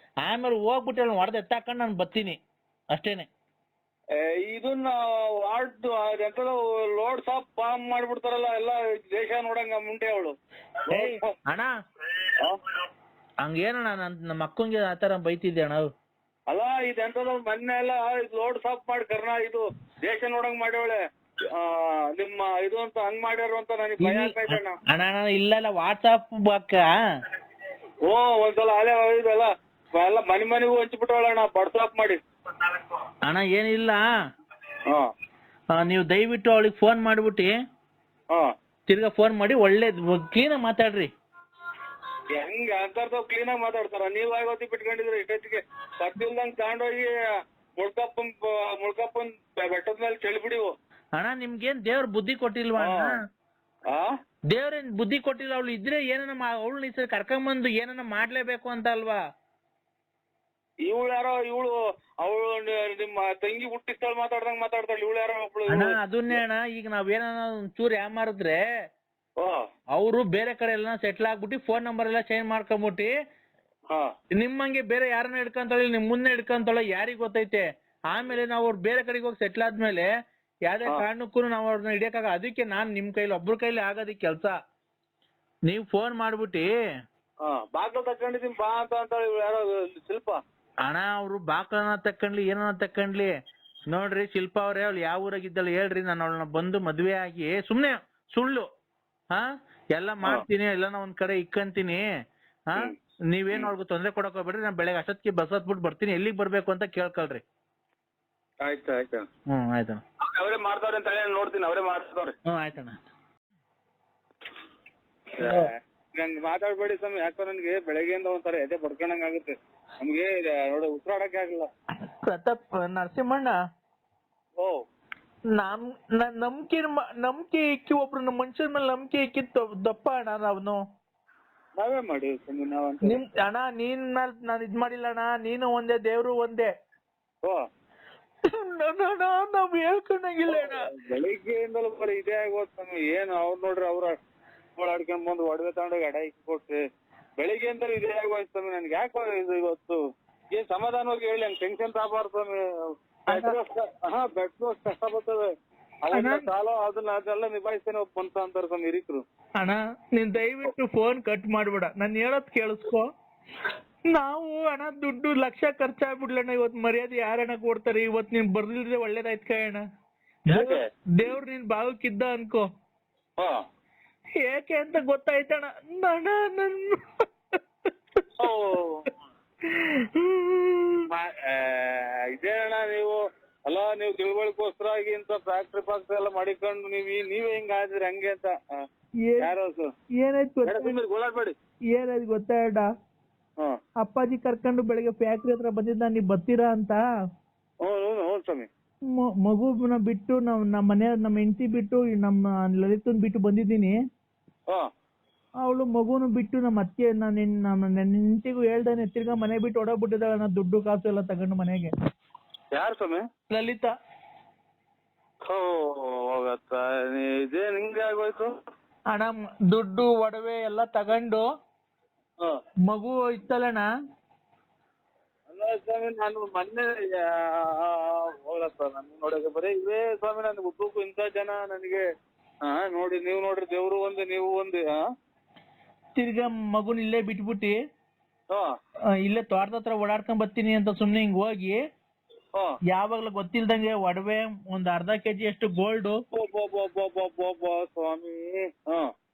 [SPEAKER 1] ಆಮೇಲೆ ಹೋಗ್ಬಿಟ್ಟು ಹೊಡೆದ ಎತ್ತಾಕೊಂಡು ನಾನು ಬರ್ತೀನಿ ಅಷ್ಟೇನೆ.
[SPEAKER 3] ಇದನ್ನ ಲೋಡ್ ಸಾಪ್ ಫಾರ್ಮ್ ಮಾಡ್ಬಿಡ್ತಾರಲ್ಲ ಎಲ್ಲ ದೇಶ ನೋಡಂಗ ಮುಂಡೆ ಅವಳು.
[SPEAKER 1] ಅಣ್ಣ ಹಂಗೇನಣ್ಣ, ನಮ್ಮ ಅಕ್ಕಂಗೆ ಆತರ ಬೈತಿದ್ದೆ ಅಣ್ಣ.
[SPEAKER 3] ಅಲ್ಲ ಇದೆಂತದ ಮೊನ್ನೆ ಎಲ್ಲ ಲೋಡ್ ಸಾಪ್ ಮಾಡಿ ಇದು ದೇಶ ನೋಡಂಗ್ ಮಾಡ್ಯವಳೆ ನಿಮ್ಮ ಇದು ಅಂತ ಹಂಗ್ ಮಾಡ್ಯಾರ ಅಂತ ನನಗೆ ಭಯ ಆಗ್ತೈತಣ್ಣ.
[SPEAKER 1] ಅಣ್ಣ ಇಲ್ಲ ವಾಟ್ಸಾಪ್ ಬಾಕ
[SPEAKER 3] ಒಂದ್ಸಲ ಅಲೆ ಇದೆಲ್ಲ ಎಲ್ಲ ಮನೆಗೂ ಹಂಚ್ಬಿಟ್ರಳಣ್ಣ ವಾಟ್ಸಾಪ್ ಮಾಡಿ.
[SPEAKER 1] ಅಣ್ಣ ಏನಿಲ್ಲ, ನೀವು ದಯವಿಟ್ಟು ಅವಳಿಗೆ ಫೋನ್ ಮಾಡ್ಬಿಟ್ಟು ತಿರ್ಗಾ ಫೋನ್ ಮಾಡಿ ಒಳ್ಳೇದು ಕ್ಲೀನಾಗಿ ಮಾತಾಡ್ರಿ.
[SPEAKER 3] ಹೆಂಗ ಅಂತರ್ತಾವ್ ಕ್ಲೀನಾಗಿ ಮಾತಾಡ್ತಾರ? ನೀವ್ ಆಗೋತಿ ಬಿಟ್ಕೊಂಡಿದ್ರೆ ಇಷ್ಟೊತ್ತಿಗೆ ಸತ್ತಿಲ್ದಂಗ್ ತಗೊಂಡೋಗಿ ಮುಳ್ಕಪ್ಪನ್ ಬೆಟ್ಟದ ಮೇಲೆ ಚೆಲ್ಬಿಡಿವು.
[SPEAKER 1] ಅಣ್ಣ ನಿಮ್ಗೇನ್ ದೇವ್ರ ಬುದ್ಧಿ ಕೊಟ್ಟಿಲ್ವಾ? ದೇವ್ರೇನ್ ಬುದ್ಧಿ ಕೊಟ್ಟಿಲ್ಲ? ಅವಳು ಇದ್ರೆ ಏನನ್ನ ಅವಳು ಈ ಸರಿ ಕರ್ಕೊಂಬಂದು ಏನನ್ನ ಮಾಡ್ಲೇಬೇಕು ಅಂತ ಅಲ್ವಾ?
[SPEAKER 3] ಇವಳು ಯಾರೋ ಅವಳು ನಿಮ್ಮ ತಂಗಿ ಹುಟ್ಟಿಸ್ತಾಳ ಮಾತಾಡ್ದಂಗ್ ಮಾತಾಡ್ತಾಳ. ಇವಳು ಯಾರೋ ಒಬ್ಳು.
[SPEAKER 1] ಅದನ್ನೇ ಅಣ್ಣ, ಈಗ ನಾವೇನ ಒಂಚೂರು ಯಾಮಾರಿದ್ರೆ ಅವರು ಬೇರೆ ಕಡೆ ಎಲ್ಲ ಸೆಟ್ಲ್ ಆಗ್ಬಿಟ್ಟು ಫೋನ್ ನಂಬರ್ ಎಲ್ಲ ಚೇಂಜ್ ಮಾಡ್ಕೊಂಬಿಟ್ಟು ನಿಮ್ಮಂಗೆ ಬೇರೆ ಯಾರನ್ನ ಹಿಡ್ಕೊಂತಾಳೆ, ನಿಮ್ ಮುಂದೆ ಹಿಡ್ಕೊಂತಾಳೆ, ಯಾರಿಗ್ ಗೊತ್ತೈತೆ? ಆಮೇಲೆ ನಾವು ಅವ್ರು ಬೇರೆ ಕಡೆಗೆ ಹೋಗಿ ಸೆಟ್ಲ್ ಆದ್ಮೇಲೆ ಯಾವ್ದೇ ಕಾರಣಕ್ಕೂ ನಾವು ಅವ್ರನ್ನ ಹಿಡಿಯಕ್ಕಾಗ. ಅದಕ್ಕೆ ನಾನ್ ನಿಮ್ ಕೈಲಿ ಒಬ್ರ ಕೈಲಿ ಆಗೋದಿಕ್ ಕೆಲ್ಸ. ನೀವ್ ಫೋನ್ ಮಾಡ್ಬಿಟ್ಟು
[SPEAKER 3] ಬಾಗ್ಲು ತಕೊಂಡಿದೀನಿ ಬಾ ಅಂತ ಯಾರೋ ಶಿಲ್ಪ.
[SPEAKER 1] ಅಣ್ಣ ಅವ್ರು ಬಾಕ್ಲನ ತಕೊಂಡ್ಲಿ ಏನನ್ನ ತಕೊಂಡ್ಲಿ, ನೋಡ್ರಿ ಶಿಲ್ಪ ಅವ್ರೆ, ಅವ್ಳು ಯಾವ ಊರಾಗಿದ್ದಾಳೆ ಹೇಳ್ರಿ, ನಾನು ಅವಳನ್ನ ಬಂದು ಮದ್ವೆ ಆಗಿ ಸುಮ್ನೆ ಸುಳ್ಳು ಎಲ್ಲ ಮಾಡ್ತೀನಿ, ಎಲ್ಲಾನ ಒಂದ್ ಕಡೆ ಇಕ್ಕಂತೀನಿ. ನೀವೇನ್ ಅವ್ರಿಗೆ ತೊಂದ್ರೆ ಕೊಡಕ್ ಹೋಗ್ಬೇಡ್ರಿ, ನಾನು ಬೆಳಗ್ಗೆ ಅಷ್ಟೊತ್ತಿಗೆ ಬಸ್ ಹತ್ಬಿಟ್ಟು ಬರ್ತೀನಿ, ಎಲ್ಲಿಗೆ ಬರ್ಬೇಕು ಅಂತ ಕೇಳ್ಕೊಳ್ರಿ.
[SPEAKER 3] ಆಯ್ತು ಆಯ್ತು.
[SPEAKER 1] ಆಯ್ತು.
[SPEAKER 3] ಅವರೇ ಮಾಡ್ತಾವ್ರೆ ಅಂತ ಹೇಳಿ ನೋಡ್ತೀನಿ, ಅವರೇ ಮಾಡ್ತಾವ್ರೆ.
[SPEAKER 1] ಆಯ್ತಣ್ಣ.
[SPEAKER 3] ನಂಗೆ ಮಾತಾಡ್ಬೇಡಿ ಸ್ವಾಮಿ, ಯಾಕೋ ನನ್ಗೆ ಬೆಳಗ್ಗೆಯಿಂದ ಒಂಥರ ಎದೆ ಬಡ್ಕೊಂಡಂಗ್ ಆಗುತ್ತೆ. ನಮ್ಗೆ ನೋಡಿ ಉಸಿರಾಡಕ್ಕೆ ಆಗಿಲ್ಲ.
[SPEAKER 1] ಪ್ರತಾಪ್ ನರಸಿಂಹಣ್ಣ, ನಂಬಿಕೆ ಇಕ್ಕಿ ಒಬ್ರು ನಮ್ಮ ಮನುಷ್ಯರ ಮೇಲೆ ನಂಬಿಕೆ ಇಕ್ಕಿ ದಪ್ಪ ಅಣ್ಣ ನಾವ್ನು.
[SPEAKER 3] ನಾವೇ ಮಾಡಿ
[SPEAKER 1] ಅಣ್ಣ ನೀನ್ ಮೇಲೆ ನಾನು ಇದ್ ಮಾಡಿಲ್ಲ ಅಣ್ಣ, ನೀನು ಒಂದೇ ದೇವ್ರು ಒಂದೇ. ನಾವ್ ಹೇಳ್ಕೊಂಡಂಗಿಲ್ಲ ಅಣ್ಣ.
[SPEAKER 3] ಬೆಳಿಗ್ಗೆಯಿಂದಲೂ ಬರೀ ಇದೇ ಆಗೋದ್ ಸ್ವಾಮಿ. ಏನು ಅವ್ರು ನೋಡ್ರಿ ಅವ್ರ ಓಡಾಡ್ಕೊಂಡ್ ಬಂದು ಒಡವೆ ತಗೊಂಡೋಗಿ ಅಡ ಇಕ್ಕಿ ಕೊಟ್ರಿ. ಬೆಳಿಗ್ಗೆಯಿಂದಲೂ ಇದೇ ಆಗೋಯ್ತು ಸ್ವಾಮಿ. ನನ್ಗೆ ಯಾಕೋ ಇದು ಇವತ್ತು ಏನ್ ಸಮಾಧಾನವಾಗಿ ಹೇಳಿ, ಹಂಗ್ ಟೆನ್ಷನ್ ತಗಬಾರ್ದು ಸ್ವಾಮಿ. ಬೆಡ್ ಕಷ್ಟ ಬರ್ತದೆ, ಸಾಲ ಅದನ್ನೆಲ್ಲ ನಿಭಾಯಿಸ್ತೇನೆ ಒಬ್ಬ ಮನ್ಸ ಅಂತಾರೆ ಸ್ವಾಮಿ ಹಿರಿಕರು.
[SPEAKER 1] ಅಣ್ಣ ನೀನ್ ದಯವಿಟ್ಟು ಫೋನ್ ಕಟ್ ಮಾಡ್ಬೇಡ, ನಾನು ಹೇಳೋದ್ ಕೇಳಿಸ್ಕೊ. ನಾವು ಹಣ ದುಡ್ಡು ಲಕ್ಷ ಖರ್ಚಾಗ್ಬಿಡ್ಲಣ್ಣ. ಇವತ್ತು ಮರ್ಯಾದೆ ಯಾರಣ್ಣ ಕೊಡ್ತಾರೆ? ಇವತ್ತು ನೀನ್ ಬರ್ದಿಲ್ದ್ರೆ ಒಳ್ಳೇದಾಯ್ತು ಕಣ.
[SPEAKER 3] ಯಾಕೆ?
[SPEAKER 1] ದೇವ್ರು ನಿನ್ ಭಾಗಕ್ಕಿದ್ದ ಅನ್ಕೋ.
[SPEAKER 3] ಹಾ
[SPEAKER 1] ಯಾಕೆ ಅಂತ ಗೊತ್ತಾಯ್ತಣ್ಣ.
[SPEAKER 3] ಇದೇನಣ್ಣ ನೀವು ಅಲ್ಲ, ನೀವು ತಿಳುವಳಿಕೋಸ್ಕರ ಇಂತ ಫ್ಯಾಕ್ಟ್ರಿ ಎಲ್ಲ ಮಾಡಿಕೊಂಡು ನೀವೇ ಹಿಂಗ ಆದ್ರಿ ಹಂಗೆ ಅಂತ ಯಾರು
[SPEAKER 1] ಏನಾಯ್ತು
[SPEAKER 3] ಗೋಳಾಡ್ಬೇಡಿ.
[SPEAKER 1] ಏನಾಯ್ತು ಗೊತ್ತಾಯ್ತ? ಅಪ್ಪಾಜಿ ಕರ್ಕೊಂಡು ಬೆಳಿಗ್ಗೆ ಫ್ಯಾಕ್ಟ್ರಿ ಹತ್ರ ಬಂದಿದ್ದ, ನೀವ್ ಬರ್ತೀರಾ ಅಂತ.
[SPEAKER 3] ಹ್ಞೂ ಸ್ವಾಮಿ.
[SPEAKER 1] ಮಗುನ ಬಿಟ್ಟು ನಮ್ಮ ಮನೆ ನಮ್ಮ ಹೆಂಡತಿ ಬಿಟ್ಟು ನಮ್ಮ ಲಲಿತನ್ ಬಿಟ್ಟು ಬಂದಿದ್ದೀನಿ. ಅವಳು ಮಗುನು ಬಿಟ್ಟು ನಮ್ಮ ಅತ್ತೆ ನನ್ನ ಹೆಂಡತಿಗೂ ಹೇಳ್ದಾನೆ ತಿರ್ಗಾ ಮನೆ ಬಿಟ್ಟು ಹೊಡೋಗ್ಬಿಟ್ಟಿದ್ದಾಳೆ. ನಾ ದುಡ್ಡು ಕಾಸು ಎಲ್ಲ ತಗೊಂಡು ಮನೆಗೆ.
[SPEAKER 3] ಯಾರು ಸ್ವಾಮಿ?
[SPEAKER 1] ಲಲಿತಾ.
[SPEAKER 3] ಇದೇನ್ ಹಿಂಗೆ ಆಗೋಯ್ತು?
[SPEAKER 1] ಹಣ ದುಡ್ಡು ಒಡವೆ ಎಲ್ಲ ತಗೊಂಡು ಮಗು ಇತ್ತಲ್ಲಣ್ಣ.
[SPEAKER 3] ಅಲ್ಲ ಸ್ವಾಮಿ, ನಾನು ಮೊನ್ನೆ ಹೋಗಪ್ಪ ನಾನು ನೋಡಕ್ಕೆ ಬರೀ ಇವೇ ಸ್ವಾಮಿ. ನನಗೆ ಹುಟ್ಟುಕು ಇಂಥ ಜನ ನನಗೆ ನೋಡಿ, ನೀವು ನೋಡ್ರಿ ದೇವ್ರು ಒಂದು ನೀವು ಒಂದು.
[SPEAKER 1] ತಿರ್ಗಾ ಮಗುನ ಇಲ್ಲೇ ಬಿಟ್ಬಿಟ್ಟಿ ಇಲ್ಲೇ ತೋಟದ ಹತ್ರ ಓಡಾಡ್ಕೊಂಡ್ ಬರ್ತೀನಿ ಅಂತ ಸುಮ್ನೆ ಹಿಂಗ್ ಹೋಗಿ ಯಾವಾಗ್ಲೂ ಗೊತ್ತಿಲ್ದಂಗೆ ಒಡವೆ ಒಂದ್ ಅರ್ಧ ಕೆಜಿ ಅಷ್ಟು ಗೋಲ್ಡ್,
[SPEAKER 3] ಸ್ವಾಮಿ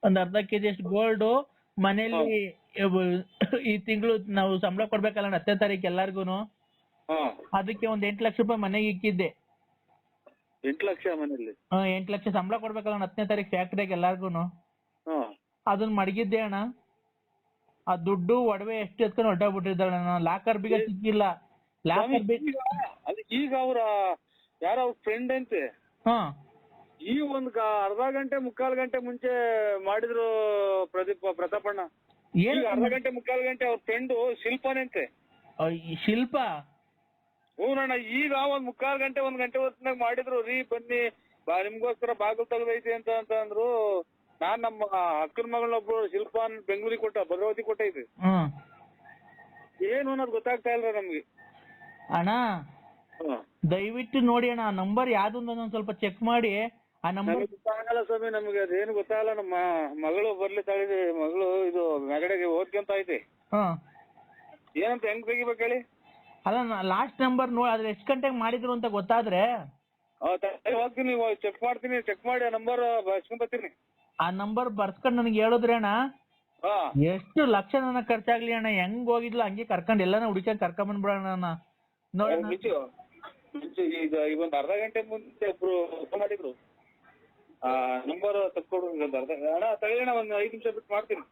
[SPEAKER 1] ಒಂದ್ ಅರ್ಧ ಕೆಜಿ ಅಷ್ಟು ಗೋಲ್ಡ್ ಮನೇಲಿ ಈ ತಿಂಗಳು ನಾವು ಸಂಬಳ ಕೊಡ್ಬೇಕಲ್ಲ 10ನೇ ತಾರೀಕು ಎಲ್ಲಾರ್ಗುನು. ಅದಕ್ಕೆ ಒಂದ್ 8 ಲಕ್ಷ ರೂಪಾಯಿ ಮನೆಗೆ ಇಕ್ಕಿದ್ದೆ.
[SPEAKER 3] 8 ಲಕ್ಷ ಮನೇಲಿ?
[SPEAKER 1] 8 ಲಕ್ಷ ಸಂಬಳ ಕೊಡ್ಬೇಕಲ್ಲ 10ನೇ ತಾರೀಕು ಫ್ಯಾಕ್ಟ್ರಿಗೆ ಎಲ್ಲಾರ್ಗುನು. ಅದನ್ನ ಮಡಗಿದ್ದೆ ಅಣ್ಣ. ಆ ದುಡ್ಡು ಒಡವೆ ಎಷ್ಟು ಎತ್ಕೊಂಡು ಹೊರಟೋಗ್ಬಿಟ್ಟಿದ್ದಾಳೆ. ಲಾಕರ್ ಬೀಗ ಸಿಕ್ಕಿಲ್ಲ. ಲಾಕರ್
[SPEAKER 3] ಈಗ ಅವ್ರ ಯಾರ ಅವ್ರ ಫ್ರೆಂಡ್ ಅಂತೆ ಈ ಒಂದ್ ಅರ್ಧ ಗಂಟೆ ಮುಕ್ಕಾಲು ಗಂಟೆ ಮುಂಚೆ ಮಾಡಿದ್ರು ಪ್ರತಾಪಣ್ಣ. ಅರ್ಧ ಗಂಟೆ ಮುಕ್ಕಾಲು ಗಂಟೆ ಅವ್ರ ಫ್ರೆಂಡು ಶಿಲ್ಪಾನಂತೆ.
[SPEAKER 1] ಶಿಲ್ಪ?
[SPEAKER 3] ಹ್ಞೂನಣ್ಣ. ಈಗ ಒಂದ್ ಮುಕ್ಕಾಲು ಗಂಟೆ ಒಂದ್ ಗಂಟೆ ಹೊತ್ತಿನಾಗ ಮಾಡಿದ್ರು. ರೀ ಬನ್ನಿ ನಿಮ್ಗೋಸ್ಕರ ಬಾಗಿಲು ತೆಗ್ದೈತಿ ಅಂತ ಅಂದ್ರು. ನಾನ್ ನಮ್ಮ ಅಕ್ಕನ ಮಗಳನ್ನೊಬ್ರು ಶಿಲ್ಪಾನ್ ಬೆಂಗಳೂರಿಗೆ ಕೊಟ್ಟ, ಭದ್ರಾವತಿ ಕೊಟ್ಟೈತಿ. ಏನು ಅನ್ನೋದು ಗೊತ್ತಾಗ್ತಾ ಇಲ್ಲ ನಮ್ಗೆ.
[SPEAKER 1] ಅಣ್ಣ ದಯವಿಟ್ಟು ನೋಡಿ ಅಣ್ಣ, ಆ ನಂಬರ್ ಯಾವ್ದು ಒಂದ್ ಸ್ವಲ್ಪ ಚೆಕ್ ಮಾಡಿ. ಆ ನಂಬರ್
[SPEAKER 3] ಗೊತ್ತಾಗಲ್ಲ ಸ್ವಾಮಿ ನಮ್ಗೆ, ಅದೇನು ಗೊತ್ತಾಗಲ್ಲ. ನಮ್ಮ ಮಗಳು ಬರ್ಲಿತ್ತಾಳಿದೆ, ಮಗಳು ಇದು ಮೆಗಡೆಗೆ ಓದ್ಕೊಂತ ಐತಿ. ಏನಂತ ಹೆಂಗ್ ತೆಗಿಬೇಕು ಹೇಳಿ?
[SPEAKER 1] ಅಲ್ಲ ಲಾಸ್ಟ್ ನಂಬರ್ ನೋಡಿ, ಅದ್ರ ಎಷ್ಟು ಗಂಟೆಗೆ ಮಾಡಿದ್ರು ಅಂತ ಗೊತ್ತಾದ್ರೆ
[SPEAKER 3] ಹೋಗ್ತೀನಿ, ಚೆಕ್ ಮಾಡ್ತೀನಿ. ಚೆಕ್ ಮಾಡಿ ಆ ನಂಬರ್ ಬರ್ಸ್ಕೊಂಡ್ ಬರ್ತೀನಿ.
[SPEAKER 1] ಆ ನಂಬರ್ ಬರ್ಸ್ಕೊಂಡ್ ನನಗೆ ಹೇಳಿದ್ರೆ ಅಣ್ಣ ಎಷ್ಟು ಲಕ್ಷ ನನಗೆ ಖರ್ಚಾಗ್ಲಿ ಅಣ್ಣ, ಹೆಂಗ್ ಹೋಗಿದ್ಲು ಹಂಗೆ ಕರ್ಕೊಂಡ್ ಎಲ್ಲಾನ ಹುಡುಕ್ಯಾಗ ಕರ್ಕೊಂಡ್ ಬಂದ್ಬಿಡೋಣ. ನೋಡಿ
[SPEAKER 3] ಈಗ ಒಂದ್ ಅರ್ಧ ಗಂಟೆ ಮುಂಚೆ ಒಬ್ರು ಮಾಡಿದ್ರು. ನಂಬರ್ ತಕ್ಕೊಡು. ಅಣ್ಣ ತಗೊಳ್ಳೋಣ, ಒಂದ್ 5 ನಿಮಿಷ ಬಿಟ್ಟು ಮಾಡ್ತೀನಿ.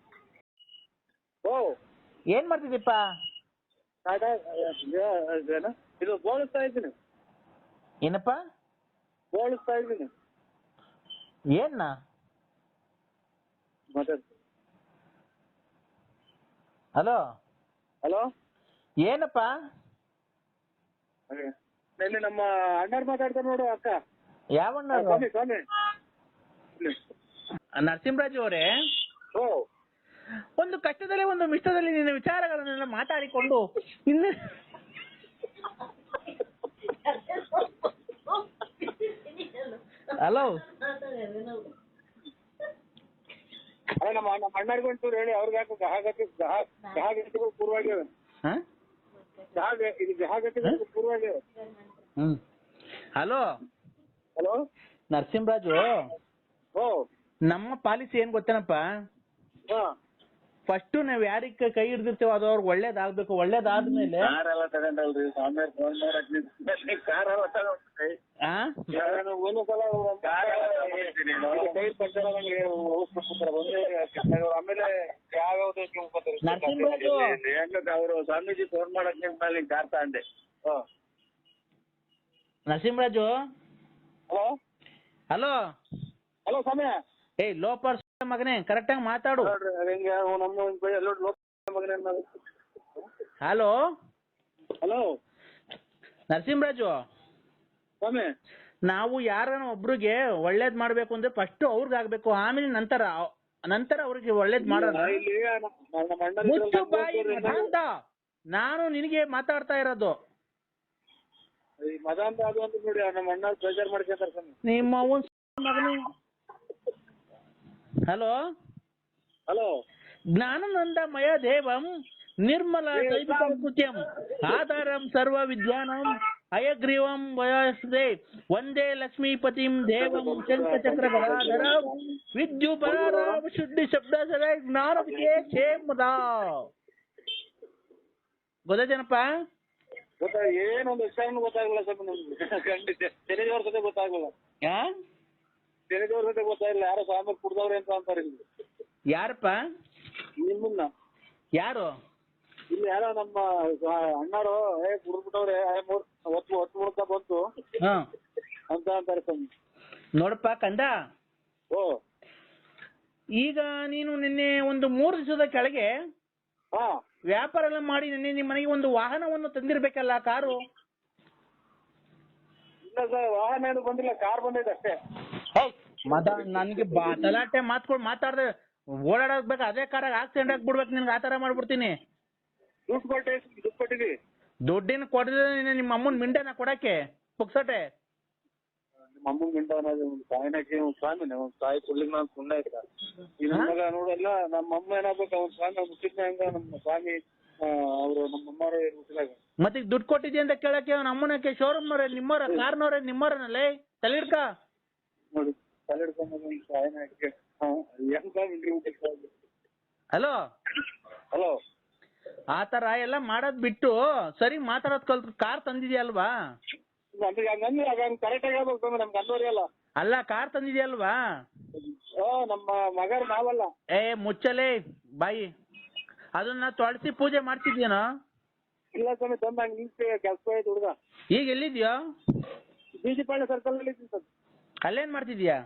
[SPEAKER 1] ಏನ್ ಮಾಡ್ತಿದ್ದೀಪ್ಪ?
[SPEAKER 3] ಇದು ಬೋಳಿಸ್ತಾ ಇದ್ದೀನಿ.
[SPEAKER 1] ಏನಪ್ಪ
[SPEAKER 3] ಬೋಳಿಸ್ತಾ ಇದ್ದೀನಿ?
[SPEAKER 1] ಏನ್ನ ಹಲೋ
[SPEAKER 3] ಹಲೋ
[SPEAKER 1] ಏನಪ್ಪ?
[SPEAKER 3] ಇಲ್ಲಿ ನಮ್ಮ ಅಣ್ಣಾರ್ ಮಾತಾಡ್ತಾರೆ ನೋಡು. ಅಕ್ಕ
[SPEAKER 1] ಯಾವ
[SPEAKER 3] ಸ್ವಾಮಿ ಸ್ವಾಮಿ
[SPEAKER 1] ನರಸಿಂಹರಾಜು ಅವರೇ, ಒಂದು ಕಷ್ಟದಲ್ಲಿ ಒಂದು ಮಿಷ್ಟದಲ್ಲಿ ನಿನ್ನ ವಿಚಾರಗಳನ್ನೆಲ್ಲ ಮಾತಾಡಿಕೊಂಡು ಹಲೋ
[SPEAKER 3] ನಮ್ಮ ಅಣ್ಣಾರ್ಗೆ ಒಂಚೂರು ಹೇಳಿ, ಅವ್ರಿಗೆ ಯಾಕೆ ಗೃಹಗತಿಗಳು ಪೂರ್ವಾಗ್ಯವೆ. ಇದು ಗೃಹಗತಿಗಳು ಪೂರ್ವಾಗ್ಯವೆ.
[SPEAKER 1] ಹಲೋ
[SPEAKER 3] ಹಲೋ
[SPEAKER 1] ನರಸಿಂಹರಾಜು, ನಮ್ಮ ಪಾಲಿಸಿ ಏನ್ ಗೊತ್ತೇನಪ್ಪ? ಫಸ್ಟ್ ನಾವ್ ಯಾರಿಗ ಕೈ ಹಿಡ್ದಿರ್ತೇವ ಅದು ಅವ್ರಿಗೆ ಒಳ್ಳೇದಾಗ್ಬೇಕು. ಒಳ್ಳೇದಾದ್ಮೇಲೆ ನರಸಿಂಹರಾಜು
[SPEAKER 3] ಅವರು ಸ್ವಾಮೀಜಿ ಫೋನ್ ಮಾಡಕ್ ನಿಮ್ ಕಾರ್ತಾ ಅಂದೆ.
[SPEAKER 1] ನರಸಿಂಹರಾಜು
[SPEAKER 3] ಹಲೋ
[SPEAKER 1] ಹಲೋ
[SPEAKER 3] ಹಲೋ ಸ್ವಾಮಿ.
[SPEAKER 1] ಏಯ್ ಲೋಪರ್ ಮಗನೇ, ಕರೆಕ್ಟ್ ಆಗಿ ಮಾತಾಡು. ಹಲೋ
[SPEAKER 3] ಹಲೋ
[SPEAKER 1] ನರಸಿಂಹರಾಜು,
[SPEAKER 3] ಸ್ವಾಮಿ
[SPEAKER 1] ನಾವು ಯಾರನ್ನ ಒಬ್ರಿಗೆ ಒಳ್ಳೇದ್ ಮಾಡ್ಬೇಕು ಅಂದ್ರೆ ಫಸ್ಟ್ ಅವ್ರಿಗೆ ಆಗ್ಬೇಕು, ಆಮೇಲೆ ನಂತರ ಅವ್ರಿಗೆ ಒಳ್ಳೇದ್ ಮಾಡೋಣ. ಮುಚ್ಚು ಬಾಯಿ ಮದಾಂತ, ನಾನು ನಿನಗೆ ಮಾತಾಡ್ತಾ ಇರೋದು.
[SPEAKER 3] ಮದಾಂತ ಅದು ಅಂತ ನೋಡಿ ನಮ್ಮ ಅಣ್ಣ ಬೇಜಾರ್ ಮಾಡ್ಕೊಂತಾರೆ ಸ್ವಾಮಿ.
[SPEAKER 1] ನಿಮ್ಮ ಮಗನೇ. ಹಲೋ
[SPEAKER 3] ಹಲೋ
[SPEAKER 1] ಜ್ಞಾನಾನಂದಮಯ ದೇವಂ ನಿರ್ಮಲ ಸೈವಿಕೃತ್ಯಂ ಆಧಾರಂ ಸರ್ವ ವಿದ್ಯಾನಂ ಅಯಗ್ರೀವಂ ವಯಸ್ದೆ ವಂದೇ ಲಕ್ಷ್ಮೀಪತಿಂ ದೇವಂ ಶಂಖಚಕ್ರ ಗದಾಧರಂ ವಿದ್ಯುಪರಾರಾಮ ಶುದ್ಧಿ ಶಬ್ದ ಸರ ಜ್ಞಾನ ವಿಜಯ ಕ್ಷೇಮದ. ಗೊತ್ತಾಯ್ತೇನಪ್ಪ?
[SPEAKER 3] ಏನೊಂದು ವಿಷಯನೂ ಗೊತ್ತಾಗಲ್ಲ ಸ್ವಲ್ಪ ನಮ್ಗೆ. ಖಂಡಿತ ತೆರೆದವ್ರ ಜೊತೆ ಗೊತ್ತಾಗಲ್ಲ. ತೆರೆದವ್ರ ಜೊತೆ ಗೊತ್ತಾಗಿಲ್ಲ. ಯಾರೋ ಸ್ವಾಮಿ ಕುಡ್ದವ್ರೆ ಅಂತ ಅಂತಾರೆ.
[SPEAKER 1] ಯಾರಪ್ಪ?
[SPEAKER 3] ನಿಮ್ಮನ್ನ
[SPEAKER 1] ಯಾರು?
[SPEAKER 3] ಇಲ್ಲಿ ಯಾರೋ ನಮ್ಮ ಅಣ್ಣಾರು ಕುಡ್ಬಿಟ್ಟವ್ರೆ ಒತ್ತು ಮುಡ್ಕ ಬಂತು ಅಂತ ಅಂತಾರೆ ಸ್ವಾಮಿ.
[SPEAKER 1] ನೋಡಪ್ಪ ಕಂದ, ಈಗ ನೀನು ನಿನ್ನೆ ಒಂದು 3 ದಿವಸದ ಕೆಳಗೆ ವ್ಯಾಪಾರ ಎಲ್ಲ ಮಾಡಿ ನಿನ್ನೆ ನಿಮ್ಮ ಮನೆಗೆ ಒಂದು ವಾಹನವನ್ನು ತಂದಿರ್ಬೇಕಲ್ಲ, ಕಾರು?
[SPEAKER 3] ಇಲ್ಲ ಸರ್, ವಾಹನ ಏನು ಬಂದಿಲ್ಲ, ಕಾರ್ ಬಂದಿದೆ ಅಷ್ಟೇ.
[SPEAKER 1] ನನ್ಗೆ ತಲಾಟೆ ಮಾತ್ಕೊಂಡು ಮಾತಾಡ್ದೆ ಓಡಾಡಬೇಕು, ಅದೇ ಕಾರಾಗ ಆಕ್ಸಿಡೆಂಟ್ ಆಗ್ಬಿಡ್ಬೇಕು ನಿನ್ಗೆ, ಆತರ ಮಾಡ್ಬಿಡ್ತೀನಿ.
[SPEAKER 3] ದುಡ್ಡು ಕೊಟ್ಟಿವಿ.
[SPEAKER 1] ದುಡ್ಡಿನ ಕೊಡದೆ ನಿಮ್ಮ ಅಮ್ಮನ ಮಿಂಡೆನ ಕೊಡಕ್ಕೆ ಪುಕ್ಸಟೆ?
[SPEAKER 3] ನಿಮ್ಮ ಅಮ್ಮನ ಮಿಂಡ ಸಾಯಿನಾಕಿ ಸ್ವಾಮಿನೇ, ಒಂದು ಸಾಯಿ ಕೊಡ್ಲಿಕ್ಕೆ ನಾನು ಸುಮ್ಮನೆ ಆಯ್ತಾ? ಈ ನನ್ನ ಮಗ ನೋಡಲ್ಲ, ನಮ್ಮ ಅಮ್ಮ ಏನಾಗ್ಬೇಕು, ಅವ್ನ ಸ್ವಾಮಿ ಮುಟ್ಟಿದ್ನ ಹೆಂಗ ನಮ್ಮ ಸ್ವಾಮಿ ಅವರು ನಮ್ಮ ಅಮ್ಮವ್ರ ಮುಟ್ಟಿದಾಗ.
[SPEAKER 1] ಮತ್ತೆ ಈಗ ದುಡ್ಡು ಕೊಟ್ಟಿದ್ದೆ ಅಂತ ಕೇಳಕ್ಕೆ ಅವ್ನ ಅಮ್ಮನಕ್ಕೆ ಶೋರೂಮ್ನವ್ರೆ ನಿಮ್ಮವ್ರ, ಕಾರ್ನವ್ರೆ ನಿಮ್ಮವ್ರನಲ್ಲೇ ತಲೆ ಹಿಡ್ಕ
[SPEAKER 3] ನೋಡಿ, ತಲೆ ಹಿಡ್ಕೊಂಡು ಸಾಯಿನಾಕಿ
[SPEAKER 1] ಹಲೋ
[SPEAKER 3] ಹಲೋ
[SPEAKER 1] ಆತರ ಎಲ್ಲ ಮಾಡೋದ್ ಬಿಟ್ಟು ಸರಿ ಮಾತಾಡೋದ್ ಕಲ್ತು ಕಾರ್ ತಂದಿದ್ಯಲ್ವಾ?
[SPEAKER 3] ಕರೆಕ್ಟ್ ಆಗಿ ಹೇಳ್ಬೇಕು ನಮ್ಗೆ ಅನ್ನೋರಿಯಲ್ಲ.
[SPEAKER 1] ಅಲ್ಲ, ಕಾರ್ ತಂದಿದ್ಯಲ್ವಾ?
[SPEAKER 3] ನಮ್ಮ ಮಗರ್ ನಾವಲ್ಲ.
[SPEAKER 1] ಮುಚ್ಚಲೇ ಬಾಯಿ, ಅದನ್ನ ತೊಳಸಿ ಪೂಜೆ ಮಾಡ್ತಿದ್ಯೇನೋ?
[SPEAKER 3] ಇಲ್ಲ ಸ್ವಾಮಿ, ತಂದ ಹಂಗೆ ನಿಲ್ಸಿ ಕೆಲಸ ಆಯ್ತು ಹುಡುಗ.
[SPEAKER 1] ಈಗ ಎಲ್ಲಿದ್ಯೋ?
[SPEAKER 3] ಬೀಜಿಪಾಳ್ಯ ಸರ್ಕಲ್ ನಲ್ಲಿ ಇದ್ದೀನಿ ಸರ್.
[SPEAKER 1] ಅಲ್ಲೇನ್ ಮಾಡ್ತಿದ್ಯಾ?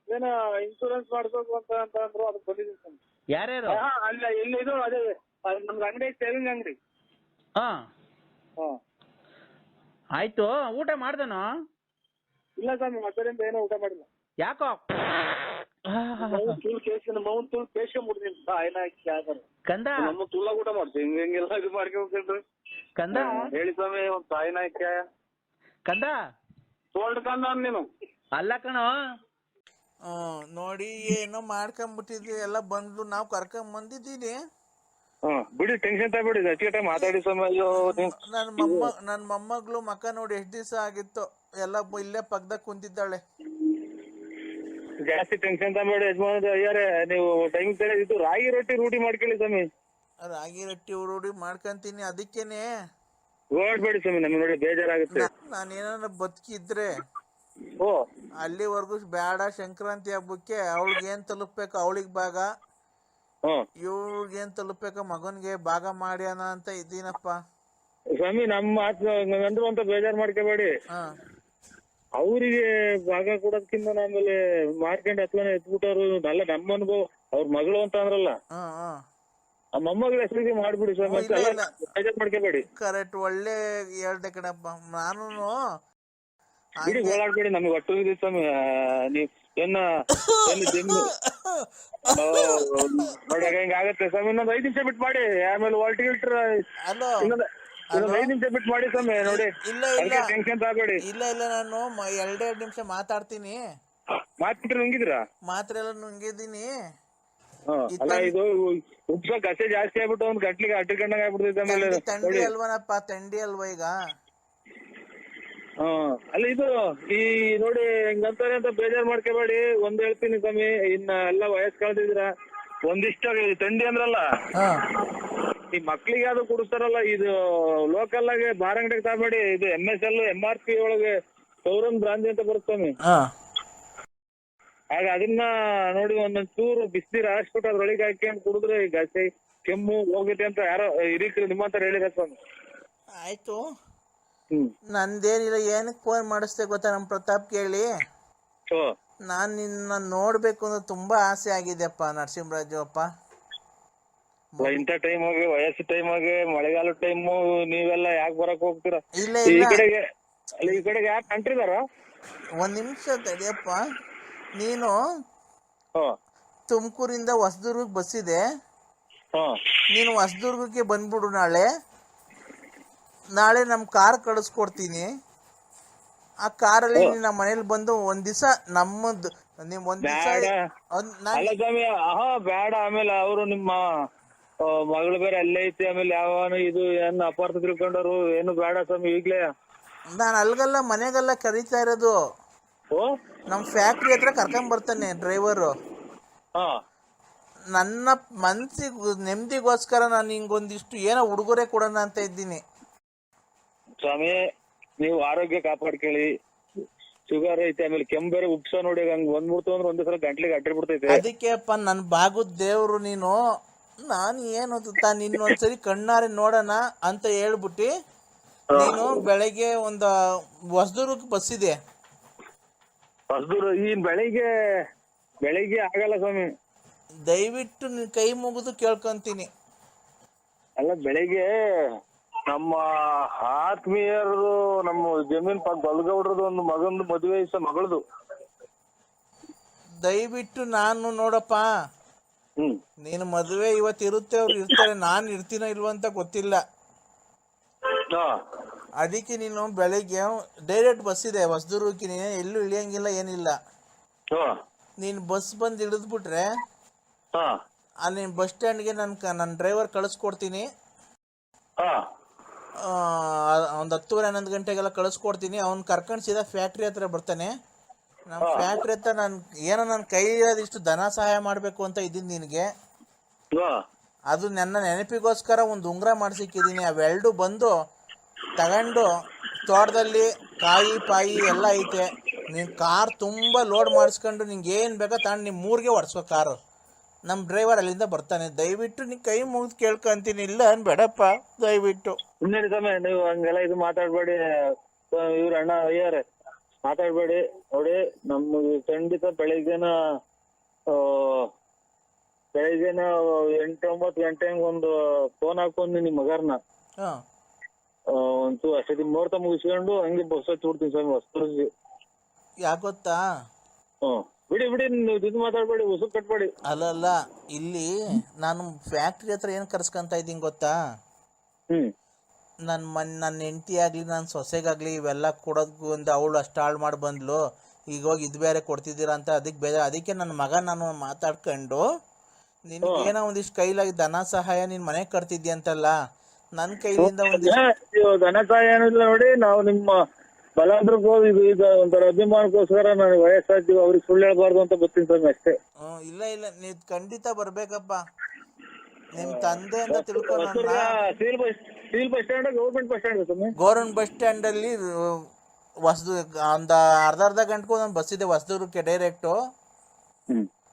[SPEAKER 3] ಏನೋ ಇನ್ಶೂರೆನ್ಸ್ ಮಾಡ್ಬೇಕು ಅಂತ ಅಂದ್ರು, ಅದಕ್ಕೆ ಬಂದಿದ್ದೀನಿ ಸರ್.
[SPEAKER 1] ಯಾರ್ಯಾರು?
[SPEAKER 3] ಅಲ್ಲ, ಇಲ್ಲಿ ಇದು ಅದೇ ನಮ್ಗೆ ಅಂಗಡಿ, ಸೇವಿಂಗ್ ಅಂಗಡಿ.
[SPEAKER 1] ಆಯ್ತು, ಊಟ ಮಾಡ್ದನೋ?
[SPEAKER 3] ಇಲ್ಲ ಸ್ವಾಮಿ, ಮತ್ತರಿಂದ ಏನೋ ಊಟ ಮಾಡಿಲ್ಲ.
[SPEAKER 1] ಯಾಕೋ? ಕಂದ
[SPEAKER 3] ನಮ್ಮ ತುಳ್ಳ ಊಟ ಮಾಡ್ತೀವಿ, ಹಿಂಗೆಲ್ಲ ಇದು ಮಾಡ್ಕೊಂಡ್ರಿ.
[SPEAKER 1] ಕಂದ
[SPEAKER 3] ಹೇಳಿ ಸ್ವಾಮಿ, ಒಂದ್ ಸಾಯಿ ನಾಯ್ಕ
[SPEAKER 1] ಕಂದ
[SPEAKER 3] ತೋಲ್ಡ್ ಕಂದ ನೀನು.
[SPEAKER 1] ಅಲ್ಲ ಕಣೋ,
[SPEAKER 2] ನೋಡಿ ಏನೋ ಮಾಡ್ಕೊಂಬಿಟ್ಟಿದ್ವಿ, ಎಲ್ಲ ಬಂದು ನಾವು ಕರ್ಕೊಂಡ್ ಬಂದಿದ್ದೀನಿ.
[SPEAKER 3] ಬಿಡಿ, ಟೆನ್ಷನ್ ತಗೊಬಿಡಿ, ಹೆಚ್ಚಿಗೆ ಮಾತಾಡಿ ಸ್ವಾಮಿ. ಅಯ್ಯೋ,
[SPEAKER 2] ನನ್ ಮೊಮ್ಮಗಳು ಮಕ್ಕ ನೋಡಿ ಎಷ್ಟ್ ದಿವಸ ಆಗಿತ್ತು, ಎಲ್ಲ ಇಲ್ಲೇ ಪಕ್ಕದಾಗ ಕುಂತಿದ್ದಾಳೆ.
[SPEAKER 3] ಜಾಸ್ತಿ ಟೆನ್ಷನ್ ತಗೊಬೇಡಿ ಯಜಮಾನ. ಅಯ್ಯಾರೆ, ನೀವು ಟೈಮ್ ಸರಿ ಇದು ರಾಗಿ ರೊಟ್ಟಿ ರೂಢಿ ಮಾಡ್ಕೊಳ್ಳಿ ಸ್ವಾಮಿ.
[SPEAKER 2] ರಾಗಿ ರೊಟ್ಟಿ ರೂಢಿ ಮಾಡ್ಕೊಂತೀನಿ, ಅದಕ್ಕೇನೆ
[SPEAKER 3] ಓಡ್ಬೇಡಿ ಸ್ವಾಮಿ, ನಮ್ಗೆ ನೋಡಿ ಬೇಜಾರಾಗುತ್ತೆ.
[SPEAKER 2] ನಾನೇನ ಬದುಕಿದ್ರೆ ಅಲ್ಲಿವರೆಗೂ ಬೇಡ, ಸಂಕ್ರಾಂತಿ ಹಬ್ಬಕ್ಕೆ ಅವಳಿಗೆ ಏನ್ ತಲುಪ್ಬೇಕು ಅವಳಿಗೆ ಭಾಗ, ಇವ್ಳಿಗೆ ಏನ್ ತಲುಪ್ಬೇಕ ಮಗನ್ಗೆ ಭಾಗ ಮಾಡ್ಯಾನ ಅಂತ ಇದ್ದೀನಪ್ಪ
[SPEAKER 3] ಸ್ವಾಮಿ. ನಮ್ಮ ಅಂದ್ರು ಅಂತ ಬೇಜಾರ್ ಮಾಡ್ಕೋಬೇಡಿ. ಅವ್ರಿಗೆ ಭಾಗ ಕೊಡೋದಕ್ಕಿಂತ ಆಮೇಲೆ ಮಾರ್ಕೆಂಡ್ ಹತ್ಲನೆ ಎತ್ಬಿಟ್ಟವ್ರು. ಅಲ್ಲ, ನಮ್ಮ ಅನುಭವ, ಅವ್ರ ಮಗಳು ಅಂತ ಅಂದ್ರಲ್ಲ, ಆ ಮೊಮ್ಮಗಳ ಹೆಸರಿಗೆ ಮಾಡ್ಬಿಡಿ ಸ್ವಾಮಿ, ಬೇಜಾರ್ ಮಾಡ್ಕೋಬೇಡಿ.
[SPEAKER 2] ಕರೆಕ್ಟ್, ಒಳ್ಳೆ ಹೇಳ್ದೆ ಕಣಪ್ಪ. ನಾನು
[SPEAKER 3] ಬಿಡಿ, ಓಡಾಡ್ಬೇಡಿ, ನಮ್ಗೆ ಒಟ್ಟು ಇದೆ ಸ್ವಾಮಿ. ನೀವ್ ನೋಡಿ ಹಿಂಗಾಗತ್ತೆ ಸ್ವಾಮಿ. ಇನ್ನೊಂದ್ 5 ನಿಮಿಷ ಬಿಟ್ಟು ಮಾಡಿ, ಆಮೇಲೆ ವಾಲ್ಟಿಗೇಟರ್ ಇನ್ನೊಂದ್ 5 ನಿಮಿಷ ಬಿಟ್ಟು ಮಾಡಿ ಸ್ವಾಮಿ. ನೋಡಿ, ಟೆನ್ಷನ್ ತಗೋಬೇಡಿ.
[SPEAKER 2] ಇಲ್ಲ, ನಾನು 2 ನಿಮಿಷ ಮಾತಾಡ್ತೀನಿ.
[SPEAKER 3] ಮಾತ್ರ ನುಂಗಿದ್ರಾ?
[SPEAKER 2] ಮಾತ್ರ ಎಲ್ಲ ನುಂಗಿದ್ದೀನಿ.
[SPEAKER 3] ಅಲ್ಲ, ಇದು ಉಪ್ಸ ಕಸೆ ಜಾಸ್ತಿ ಆಗ್ಬಿಟ್ಟು ಒಂದ್ ಗಂಟ್ಲಿಗೆ ಅಟ್ಟಿಕೊಂಡಂಗ ಆಗ್ಬಿಡ್ತೈತೆ.
[SPEAKER 2] ತಂಡಿ ಅಲ್ವನಪ್ಪ, ತಂಡಿ ಅಲ್ವಾ ಈಗ?
[SPEAKER 3] ಅಲ್ಲ, ಇದು ಈ ನೋಡಿ ಹಿಂಗಂತಾರೆ ಅಂತ ಬೇಜಾರ್ ಮಾಡ್ಕೋಬೇಡಿ. ಒಂದ್ ಹೇಳ್ತೀನಿ ಸ್ವಾಮಿ, ಇನ್ನ ಎಲ್ಲ ವಯಸ್ಸು ಕಳೆದಿದ್ರ ಒಂದಿಷ್ಟ ತಂಡಿ ಅಂದ್ರಲ್ಲ, ಈ ಮಕ್ಳಿಗೆ ಯಾವ್ದು ಕುಡಿಸ್ತಾರಲ್ಲ, ಇದು ಲೋಕಲ್ ಆಗಿ ಬಾರ್ ಅಂಗಡಿಗೆ ತಗಬೇಡಿ. ಇದು MSL MRP ಒಳಗೆ ಸೌರನ್ ಬ್ರಾಂದಿ ಅಂತ ಬರುತ್ತಾನೆ. ಆಗ ಅದನ್ನ ನೋಡಿ ಒಂದೊಂದ್ ಚೂರು ಬಿಸಿನೀರು ಹಾಕ್ಬಿಟ್ಟು ಅದ್ರೊಳಗೆ ಹಾಕ್ಯಂಡ್ ಕುಡಿದ್ರೆ ಈಗ ಕೆಮ್ಮು ಹೋಗುತ್ತೆ ಅಂತ ಯಾರೋ ಹಿರೀಕರು ನಿಮ್ಮಂತ ಹೇಳಿರ ಸ್ವಾಮಿ.
[SPEAKER 2] ಆಯ್ತು, ನಂದೇನಿಲ್ಲ. ಏನಕ್ಕೆ ಫೋನ್ ಮಾಡಿಸ್ದೆ ಗೊತ್ತಾ ನಮ್ ಪ್ರತಾಪ್ ಕೇಳಿ? ನಾನ್ ನಿನ್ನ ನೋಡ್ಬೇಕು ಅಂದ್ರೆ ತುಂಬಾ ಆಸೆ ಆಗಿದೆಪ್ಪ ನರಸಿಂಹರಾಜು ಅಪ್ಪ.
[SPEAKER 3] ಇಂಥ ಟೈಮ್ ಆಗಿ, ವಯಸ್ಸು ಟೈಮ್ ಆಗಿ, ಮಳೆಗಾಲ ಟೈಮು, ನೀವೆಲ್ಲ ಯಾಕೆ ಬರಕ್ ಹೋಗ್ತೀರಾ?
[SPEAKER 2] ಇಲ್ಲ
[SPEAKER 3] ಈ ಕಡೆಗೆ? ಈ ಕಡೆಗೆ ಯಾಕೆ ಅಂಟಿದಾರ?
[SPEAKER 2] ಒಂದ್ ನಿಮಿಷ ತಡಿಯಪ್ಪ. ನೀನು ತುಮಕೂರಿಂದ ಹೊಸದುರ್ಗಕ್ಕೆ ಬಸ್ ಇದೆ, ನೀನು ಹೊಸದುರ್ಗಕ್ಕೆ ಬಂದ್ಬಿಡು. ನಾಳೆ ನಮ್ ಕಾರ್ ಕಳಿಸ್ಕೊಡ್ತೀನಿ. ಆ ಕಾರಲ್ಲಿ ನಮ್ಮ ಮನೇಲಿ ಬಂದು ಒಂದ್ ದಿವಸ ನಮ್ಮದು ನಿಮ್ ಒಂದ್ ದಿವಸ
[SPEAKER 3] ಬೇಡ. ಆಮೇಲೆ ಅವರು ನಿಮ್ಮ ಮಗಳು ಬೇರೆ ಅಲ್ಲೇ ಐತಿ, ಆಮೇಲೆ ಯಾವನು ಇದು ಏನ್ ಅಪಾರ್ಥ ತಿಳ್ಕೊಂಡವ್ರು, ಏನು ಬೇಡ ಸ್ವಾಮಿ ಈಗ್ಲೇ.
[SPEAKER 2] ನಾನು ಅಲ್ಗಲ್ಲ ಮನೆಗೆಲ್ಲ ಕರೀತಾ ಇರೋದು.
[SPEAKER 3] ಓ
[SPEAKER 2] ನಮ್ಮ ಫ್ಯಾಕ್ಟ್ರಿ ಹತ್ರ ಕರ್ಕೊಂಡ್ ಬರ್ತಾನೆ ಡ್ರೈವರು.
[SPEAKER 3] ಹಾ
[SPEAKER 2] ನನ್ನ ಮನ್ಸಿಗೆ ನೆಮ್ಮದಿಗೋಸ್ಕರ ನಾನು ಹಿಂಗೊಂದಿಷ್ಟು ಏನೋ ಉಡುಗೊರೆ ಕೊಡೋಣ ಅಂತ ಇದ್ದೀನಿ.
[SPEAKER 3] ಸ್ವಾಮಿ ನೀವು ಆರೋಗ್ಯ ಕಾಪಾಡ್ಕೊಳ್ಳಿ. ಶುಗರ್ ಐತೆ, ಆಮೇಲೆ ಕೆಮ್ಮು ಬೇರೆ ಉಪ್ಸ ನೋಡಿ, ಹಂಗ್ ಬಂದ್ಬಿಡ್ತು ಅಂದ್ರೆ ಒಂದೇ ಸಲ ಗಂಟ್ಲಿಗೆ ಅಡ್ಡಿಬಿಡ್ತೈತೆ.
[SPEAKER 2] ಅದಕ್ಕೆ ಅಪ್ಪ ನನ್ ಬಾಗುದ್ ದೇವ್ರು ನೀನು. ನಾನು ಏನು ನಿನ್ನೊಂದ್ಸರಿ ಕಣ್ಣಾರೆ ನೋಡೋಣ ಅಂತ ಹೇಳ್ಬಿಟ್ಟು ನೀನು ಬೆಳಗ್ಗೆ ಒಂದು ಹೊಸದುರ್ಗಕ್ಕೆ ಬಸ್ ಇದೆ.
[SPEAKER 3] ಹೊಸದೂರು ಈ ಬೆಳಿಗ್ಗೆ ಆಗಲ್ಲ ಸ್ವಾಮಿ.
[SPEAKER 2] ದಯವಿಟ್ಟು ನಿನ್ ಕೈ ಮುಗಿದು ಕೇಳ್ಕೊಂತೀನಿ.
[SPEAKER 3] ಅಲ್ಲ ಬೆಳಿಗ್ಗೆ ನಮ್ಮ ಆತ್ಮೀಯರು ನಮ್ಮ ಜಮೀನ್ ಪಕ್ಕ ಬಲ್ಗೌಡ್ರದ್ದು ಒಂದು ಮಗಂದು ಮದುವೆ ಮಗಳದು.
[SPEAKER 2] ದಯವಿಟ್ಟು ನಾನು ನೋಡಪ್ಪ, ನೀನು ಮದುವೆ ಇವತ್ತು ಇರುತ್ತೆ, ಅವ್ರು ಇರ್ತಾರೆ, ನಾನು ಇರ್ತೀನೋ ಇಲ್ವೋ ಅಂತ ಗೊತ್ತಿಲ್ಲ. ಅದಕ್ಕೆ ನೀನು ಬೆಳಿಗ್ಗೆ ಡೈರೆಕ್ಟ್ ಬಸ್ ಇದೆ ಹೊಸದುರ್ಗಕ್ಕೆ, ನೀನು ಎಲ್ಲೂ ಇಳಿಯಂಗಿಲ್ಲ ಏನಿಲ್ಲ. ನೀನು ಬಸ್ ಬಂದು ಇಳಿದ್ಬಿಟ್ರೆ ಅಲ್ಲಿ ಬಸ್ ಸ್ಟ್ಯಾಂಡ್ಗೆ ನನ್ನ ಡ್ರೈವರ್ ಕಳಿಸ್ಕೊಡ್ತೀನಿ. ಒಂದು 10:30-11 ಗಂಟೆಗೆಲ್ಲ ಕಳಿಸ್ಕೊಡ್ತೀನಿ. ಅವ್ನು ಕರ್ಕೊಂಡು ಸೀದಾ ಫ್ಯಾಕ್ಟ್ರಿ ಹತ್ರ ಬರ್ತಾನೆ. ನಮ್ಮ ಫ್ಯಾಕ್ಟ್ರಿ ಹತ್ರ ನನ್ನ ಕೈ ಇರೋದಿಷ್ಟು ಧನ ಸಹಾಯ ಮಾಡಬೇಕು ಅಂತ ಇದ್ದೀನಿ ನಿನಗೆ. ಅದು ನನ್ನ ನೆನಪಿಗೋಸ್ಕರ ಒಂದು ಉಂಗುರ ಮಾಡಿಸಿಕ್ಕಿದ್ದೀನಿ. ಅವೆರಡು ಬಂದು ತಗೊಂಡು ತೋಟದಲ್ಲಿ ಕಾಯಿ ಪಾಯಿ ಎಲ್ಲ ಐತೆ, ನೀನು ಕಾರ್ ತುಂಬ ಲೋಡ್ ಮಾಡಿಸ್ಕೊಂಡು ನಿಂಗೆ ಏನು ಬೇಕೋ ತಗೊಂಡು ನಿಮ್ಮ ಊರಿಗೆ ಹೊಡ್ಸ್ಕೋ ಕಾರು. ನಮ್ಮ ಡ್ರೈವರ್ ಅಲ್ಲಿಂದ ಬರ್ತಾನೆ. ದಯವಿಟ್ಟು ನೀನು ಕೈ ಮುಗಿದು ಕೇಳ್ಕೊಂತೀನಿ. ಇಲ್ಲ ಅನ್ಬೇಡಪ್ಪ ದಯವಿಟ್ಟು.
[SPEAKER 3] ಇನ್ನೇನು ಸಮಯ ನೀವು ಹಂಗೆಲ್ಲ ಇದು ಮಾತಾಡ್ಬೇಡಿ. ಇವ್ರ ಅಣ್ಣ ಅಯ್ಯಾರೆ ಮಾತಾಡ್ಬೇಡಿ. ನೋಡಿ ನಮ್ಗೆ ಖಂಡಿತ ಬೆಳಿಗ್ಗೆನ 8-9 ಗಂಟೆಗೆ ಒಂದು ಫೋನ್ ಹಾಕೊಂಡು ನಿಮ್ಮ ಮಗರ್ನ ಒಂದು ಅಷ್ಟೊತ್ತಿಗೆ ಮುಹೂರ್ತ ಮುಗಿಸ್ಕೊಂಡು ಹಂಗೆ ಬಸ್ ಹಚ್ಚಿ ಬಿಡ್ತೀನಿ ಸ್ವಾಮಿ ಹೊಸದುರ್ಗಿಗೆ.
[SPEAKER 2] ಯಾಕೆ ಗೊತ್ತಾ?
[SPEAKER 3] ಬಿಡಿ ನೀವು ಇದು ಮಾತಾಡ್ಬೇಡಿ, ಉಸುರು ಕಟ್ಬೇಡಿ.
[SPEAKER 2] ಅಲ್ಲ ಇಲ್ಲಿ ನಾನು ಫ್ಯಾಕ್ಟ್ರಿ ಹತ್ರ ಏನು ಕರ್ಸ್ಕೊಂತ ಇದ್ದೀನಿ ಗೊತ್ತಾ? ನನ್ನ ಹೆಂಡತಿ ಆಗಲಿ ನನ್ನ ಸೊಸೆಗಾಗಲಿ ಇವೆಲ್ಲ ಕೊಡೋದು ಒಂದು ಅವಳು ಅಷ್ಟು ಹಾಳು ಮಾಡಿ ಬಂದ್ಲು, ಈಗ ಹೋಗಿ ಇದು ಬೇರೆ ಕೊಡ್ತಿದ್ದೀರಾ ಅಂತ ಅದಕ್ಕೆ ಬೇಜಾರು. ಅದಕ್ಕೆ ನನ್ನ ಮಗ ನಾನು ಮಾತಾಡ್ಕೊಂಡು ನಿನಗೇನೋ ಒಂದಿಷ್ಟು ಕೈಲಾಗಿ ಧನ ಸಹಾಯ ನೀನು ಮನೆಗೆ ಕಟ್ತಿದ್ದಿ ಅಂತಲ್ಲ, ನನ್ನ ಕೈಲಿಂದ ಒಂದಿಷ್ಟು
[SPEAKER 3] ಧನ ಸಹಾಯ ಏನಿಲ್ಲ. ನೋಡಿ ನಾವು ನಿಮ್ಮ ಬಲಾದ್ರಕ್ಕೆ ಹೋಗಿ ಈಗ ಒಂಥರ ಅಭಿಮಾನಕ್ಕೋಸ್ಕರ ನಾನು ವಯಸ್ಸಾಗ್ತೀವಿ, ಅವ್ರಿಗೆ ಸುಳ್ಳು ಹೇಳ್ಬಾರ್ದು ಅಂತ ಬರ್ತೀನಿ ಸ್ವಾಮಿ ಅಷ್ಟೇ.
[SPEAKER 2] ಇಲ್ಲ ನೀವು ಖಂಡಿತ ಬರ್ಬೇಕಪ್ಪ. ನಿಮ್ ತಂದೆ ಅಂತ ತಿಳ್ಕೊಂಡು
[SPEAKER 3] steel bus stand government bus stand ಸ್ವಾಮಿ.
[SPEAKER 2] ಗೌರ್ಮೆಂಟ್ ಬಸ್ ಸ್ಟ್ಯಾಂಡ್ ಅಲ್ಲಿ ಒಂದು ಅರ್ಧ ಗಂಟೆಗೂ ಒಂದು ಬಸ್ ಇದೆ ಹೊಸದುರ್ಗಕ್ಕೆ ಡೈರೆಕ್ಟು.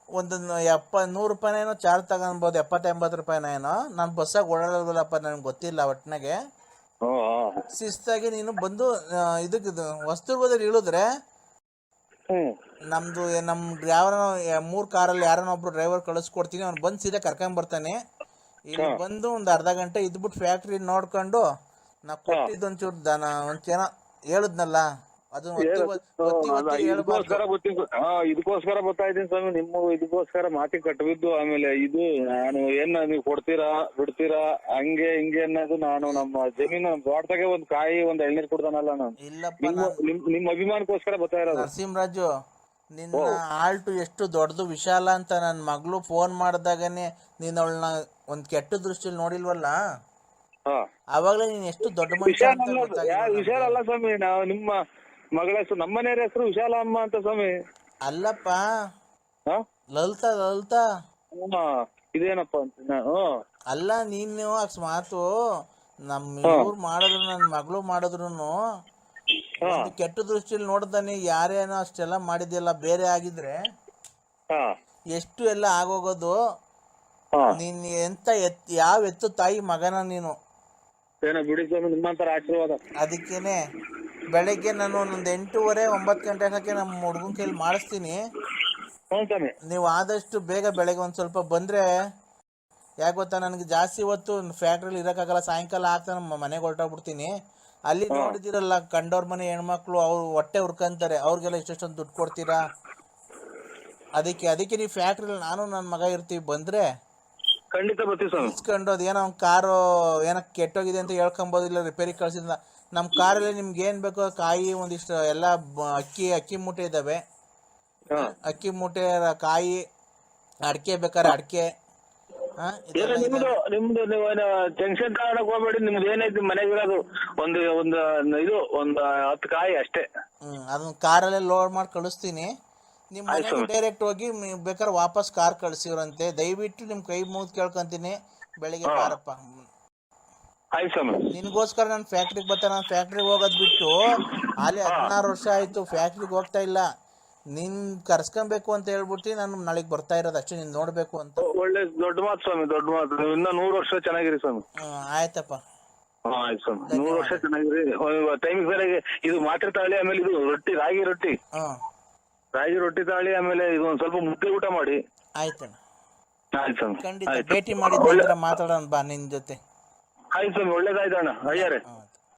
[SPEAKER 2] ಒಂದು 100 ರೂಪಾಯಿನೇನೋ ಚಾರ್ಜ್ ತಗೊಬೋದು, 70-80 ರೂಪಾಯಿನೇನೋ. ನಾನು ಬಸ್ಸಾಗ ಓಡಾಡೋದಿಲ್ಲಪ್ಪ, ನನಗೆ ಗೊತ್ತಿಲ್ಲ ಒಟ್ಟಿನಾಗೆ. ಶಿಸ್ತಾಗಿ ನೀನು ಬಂದು ಇದಕ್ಕೆ ಹೊಸದುರ್ಗದಲ್ಲಿ ಇಳಿದ್ರೆ ನಮ್ದು ಯಾವನೋ 3 ಕಾರಲ್ಲಿ ಯಾರನ್ನೊಬ್ರು ಡ್ರೈವರ್ ಕಳಿಸ್ಕೊಡ್ತೀನಿ. ಅವ್ನು ಬಂದು ಸೀದಾ ಕರ್ಕೊಂಡ್ ಬರ್ತಾನೆ. ಇಲ್ಲಿ ಬಂದು ಒಂದು ಅರ್ಧ ಗಂಟೆ ಇದ್ಬಿಟ್ಟು ಫ್ಯಾಕ್ಟ್ರಿ ನೋಡ್ಕೊಂಡು ನಾ ಕೊಟ್ಟಿದ್ದು ಒಂಚೂರು ದನ ಒಂಚೇನೋ ಹೇಳಿದ್ನಲ್ಲ ಅದನ್ನ
[SPEAKER 3] ಇದಕ್ಕೋಸ್ಕರ ಬರ್ತಾ ಇದ್ದೀನಿ ಸ್ವಾಮಿ. ನಿಮ್ಮ ಇದಕ್ಕೋಸ್ಕರ ಮಾತಿ ಕಟ್ಟಬಿದ್ದು ಆಮೇಲೆ ಇದು ನಾನು ಏನ್ ನೀವು ಕೊಡ್ತೀರಾ ಬಿಡ್ತೀರಾ ಹಂಗೆ ಹಿಂಗೆ ಅನ್ನೋದು ನಾನು ನಮ್ಮ ಜಮೀನು ತೋಟದಾಗೆ ಒಂದ್ ಕಾಯಿ ಒಂದ್ ಎಳ್ನೀರ್ ಕೊಡ್ತಾನಲ್ಲ ನಾನು. ನಿಮ್ಮ ಅಭಿಮಾನಕ್ಕೋಸ್ಕರ ಬರ್ತಾ ಇರೋದು.
[SPEAKER 2] ನರಸಿಂಹರಾಜು, ನಿನ್ನ ಆಲ್ಟು ಎಷ್ಟು ದೊಡ್ಡದು ವಿಶಾಲ ಅಂತ ನನ್ನ ಮಗಳು ಫೋನ್ ಮಾಡಿದಾಗನೆ ನೀನ್ ಅವಳನ್ನ ಒಂದ್ ಕೆಟ್ಟ ದೃಷ್ಟಿಯಲ್ಲಿ ನೋಡಿಲ್ವಲ್ಲ, ಅವಾಗ್ಲೇ ನೀನ್ ಎಷ್ಟು ದೊಡ್ಡ ಮನುಷ್ಯ ಅಂತ
[SPEAKER 3] ವಿಶಾಲ ಅಲ್ಲ ಸ್ವಾಮಿ. ನಾವು ನಿಮ್ಮ ಮಗಳ ಹೆಸರು ನಮ್ಮ ಮನೆಯವ್ರ ಹೆಸರು ವಿಶಾಲ ಅಮ್ಮ ಅಂತ ಸ್ವಾಮಿ.
[SPEAKER 2] ಅಲ್ಲಪ್ಪ ಲಲಿತಾ
[SPEAKER 3] ಇದೇನಪ್ಪ ಅಂತ
[SPEAKER 2] ಅಲ್ಲ. ನೀನು ಅಕಸ್ಮಾತು ನಮ್ಮ ಇವ್ರು ಮಾಡಿದ್ರು ನನ್ನ ಮಗಳು ಮಾಡಿದ್ರು ಕೆಟ್ಟ ದೃಷ್ಟಿಯಲ್ಲಿ ನೋಡ್ದಾನೆ ಯಾರೇನೋ ಅಷ್ಟೆಲ್ಲ ಮಾಡಿದ್ಯಲ್ಲ, ಬೇರೆ ಆಗಿದ್ರೆ ಎಷ್ಟು ಎಲ್ಲ ಆಗೋಗೋದು. ನೀನ್ ಎಂತ ಯಾವ ಎತ್ತು ತಾಯಿ ಮಗನ ನೀನು.
[SPEAKER 3] ಬಿಡಿ ಸ್ವಾಮಿ, ನಿಮ್ಮಂತರ ಆಶೀರ್ವಾದ.
[SPEAKER 2] ಅದಕ್ಕೇನೆ ಬೆಳಗ್ಗೆ ನಾನು ಒಂದೊಂದು 8:30-9 ಗಂಟೆ ಹಾಕಿ ನಮ್ಮ ಹುಡುಗನ ಕೈಲಿ ಮಾಡಿಸ್ತೀನಿ. ನೀವು ಆದಷ್ಟು ಬೇಗ ಬೆಳಗ್ಗೆ ಒಂದ್ ಸ್ವಲ್ಪ ಬಂದ್ರೆ, ಯಾಕೆ ಗೊತ್ತಾ, ನನಗೆ ಜಾಸ್ತಿ ಹೊತ್ತು ಫ್ಯಾಕ್ಟ್ರಿಲಿ ಇರೋಕ್ಕಾಗಲ್ಲ. ಸಾಯಂಕಾಲ ಆಗ್ತಾ ನಮ್ಮ ಮನೆಗೆ ಹೊರಟೋಗ್ಬಿಡ್ತೀನಿ. ಅಲ್ಲಿ ನೋಡಿದಿರಲ್ಲ ಕಂಡವ್ರ ಮನೆ ಹೆಣ್ಮಕ್ಳು, ಅವ್ರು ಹೊಟ್ಟೆ ಹುರ್ಕಂತಾರೆ, ಅವ್ರಿಗೆಲ್ಲ ಇಷ್ಟೊಂದು ದುಡ್ಡು ಕೊಡ್ತೀರಾ. ಅದಕ್ಕೆ ನೀವು ಫ್ಯಾಕ್ಟ್ರಿಲಿ ನಾನು ನನ್ನ ಮಗ ಇರ್ತೀವಿ. ಬಂದ್ರೆ
[SPEAKER 3] ಖಂಡಿತ
[SPEAKER 2] ಇಸ್ಕೊಂಡು ಅದೇನೋ ಒಂದು ಕಾರು ಏನೋ ಕೆಟ್ಟೋಗಿದೆ ಅಂತ ಹೇಳ್ಕೊಂಬೋದಿಲ್ಲ, ರಿಪೇರಿ ಕಳ್ಸಿದ. ನಮ್ಮ ಕಾರಲ್ಲಿ ನಿಮ್ಗೆ ಏನ್ ಬೇಕೋ ಕಾಯಿ ಒಂದಿಷ್ಟು ಎಲ್ಲ ಅಕ್ಕಿ ಮೂಟೆ ಇದಾವೆ. ಅಕ್ಕಿ ಮೂಟೆ, ಕಾಯಿ, ಅಡಿಕೆ ಬೇಕಾದ್ರೆ ಅಡಿಕೆ, ಹಾ
[SPEAKER 3] ಏನು ನಿಮ್ದು ನೀವು ಟೆನ್ಷನ್ ತಗೊಳಕ್ ಹೋಗ್ಬೇಡಿ. ನಿಮ್ದು ಏನೈತಿ ಮನೆಗಿರೋದು ಒಂದು ಇದು ಒಂದು 10 ಕಾಯಿ ಅಷ್ಟೇ.
[SPEAKER 2] ಅದನ್ನ ಕಾರಲ್ಲೇ ಲೋಡ್ ಮಾಡಿ ಕಳಿಸ್ತೀನಿ. ನಿಮ್ಮ ಮನೆಗೆ ಡೈರೆಕ್ಟ್ ಹೋಗಿ ಬೇಕಾದ್ರೆ ವಾಪಸ್ ಕಾರ್ ಕಳಿಸಿವ್ರಂತೆ. ದಯವಿಟ್ಟು ನಿಮ್ಮ ಕೈ ಮುಗಿದು ಕೇಳ್ಕೊಂತೀನಿ, ಬೆಳಿಗ್ಗೆ ಬಾರಪ್ಪ.
[SPEAKER 3] ಆಯ್ತು ಸ್ವಾಮಿ.
[SPEAKER 2] ನಿನಗೋಸ್ಕರ ನಾನು ಫ್ಯಾಕ್ಟ್ರಿಗೆ ಬರ್ತಾನೆ. ನಾನು ಫ್ಯಾಕ್ಟ್ರಿಗೆ ಹೋಗೋದು ಬಿಟ್ಟು ಅಲ್ಲಿ 16 ವರ್ಷ ಆಯಿತು ಫ್ಯಾಕ್ಟ್ರಿಗೆ ಹೋಗ್ತಾ ಇಲ್ಲ. ನಿನ್ ಕರ್ಸ್ಕೊಬೇಕು ಅಂತ ಹೇಳ್ಬಿಟ್ಟು ನಾನು ನಾಳೆಗೆ ಬರ್ತಾ ಇರೋದು ಅಷ್ಟೇ, ನೀನು ನೋಡಬೇಕು ಅಂತ.
[SPEAKER 3] ಒಳ್ಳೆ ದೊಡ್ಡ ಮಾತು ಸ್ವಾಮಿ, ದೊಡ್ಡ ಮಾತು. ನೀವು ಇನ್ನ 100 ವರ್ಷ ಚೆನ್ನಾಗಿರಿ ಸ್ವಾಮಿ.
[SPEAKER 2] ಆಯ್ತಪ್ಪ.
[SPEAKER 3] ಆಯ್ತು ಸ್ವಾಮಿ, 100 ವರ್ಷ ಚೆನ್ನಾಗಿರಿ. ಟೈಮಿಗೆ ಸರಿಯಾಗಿ ಇದು ಮಾತ್ರೆ ತಾಳಿ, ಆಮೇಲೆ ಇದು ರೊಟ್ಟಿ, ರಾಗಿ ರೊಟ್ಟಿ ತಾಳಿ, ಆಮೇಲೆ ಇದು ಒಂದ್ ಸ್ವಲ್ಪ ಮುದ್ದೆ ಊಟ ಮಾಡಿ.
[SPEAKER 2] ಆಯ್ತಣ್ಣ.
[SPEAKER 3] ಆಯ್ತು ಸ್ವಾಮಿ.
[SPEAKER 2] ಖಂಡಿತ ಭೇಟಿ ಮಾಡಿದ ಮಾತಾಡೋಣ ಬಾ ನಿನ್ ಜೊತೆ.
[SPEAKER 3] ಆಯ್ತು ಸ್ವಾಮಿ, ಒಳ್ಳೇದಾಯ್ತಣ್ಣ ಅಯ್ಯಾರೆ.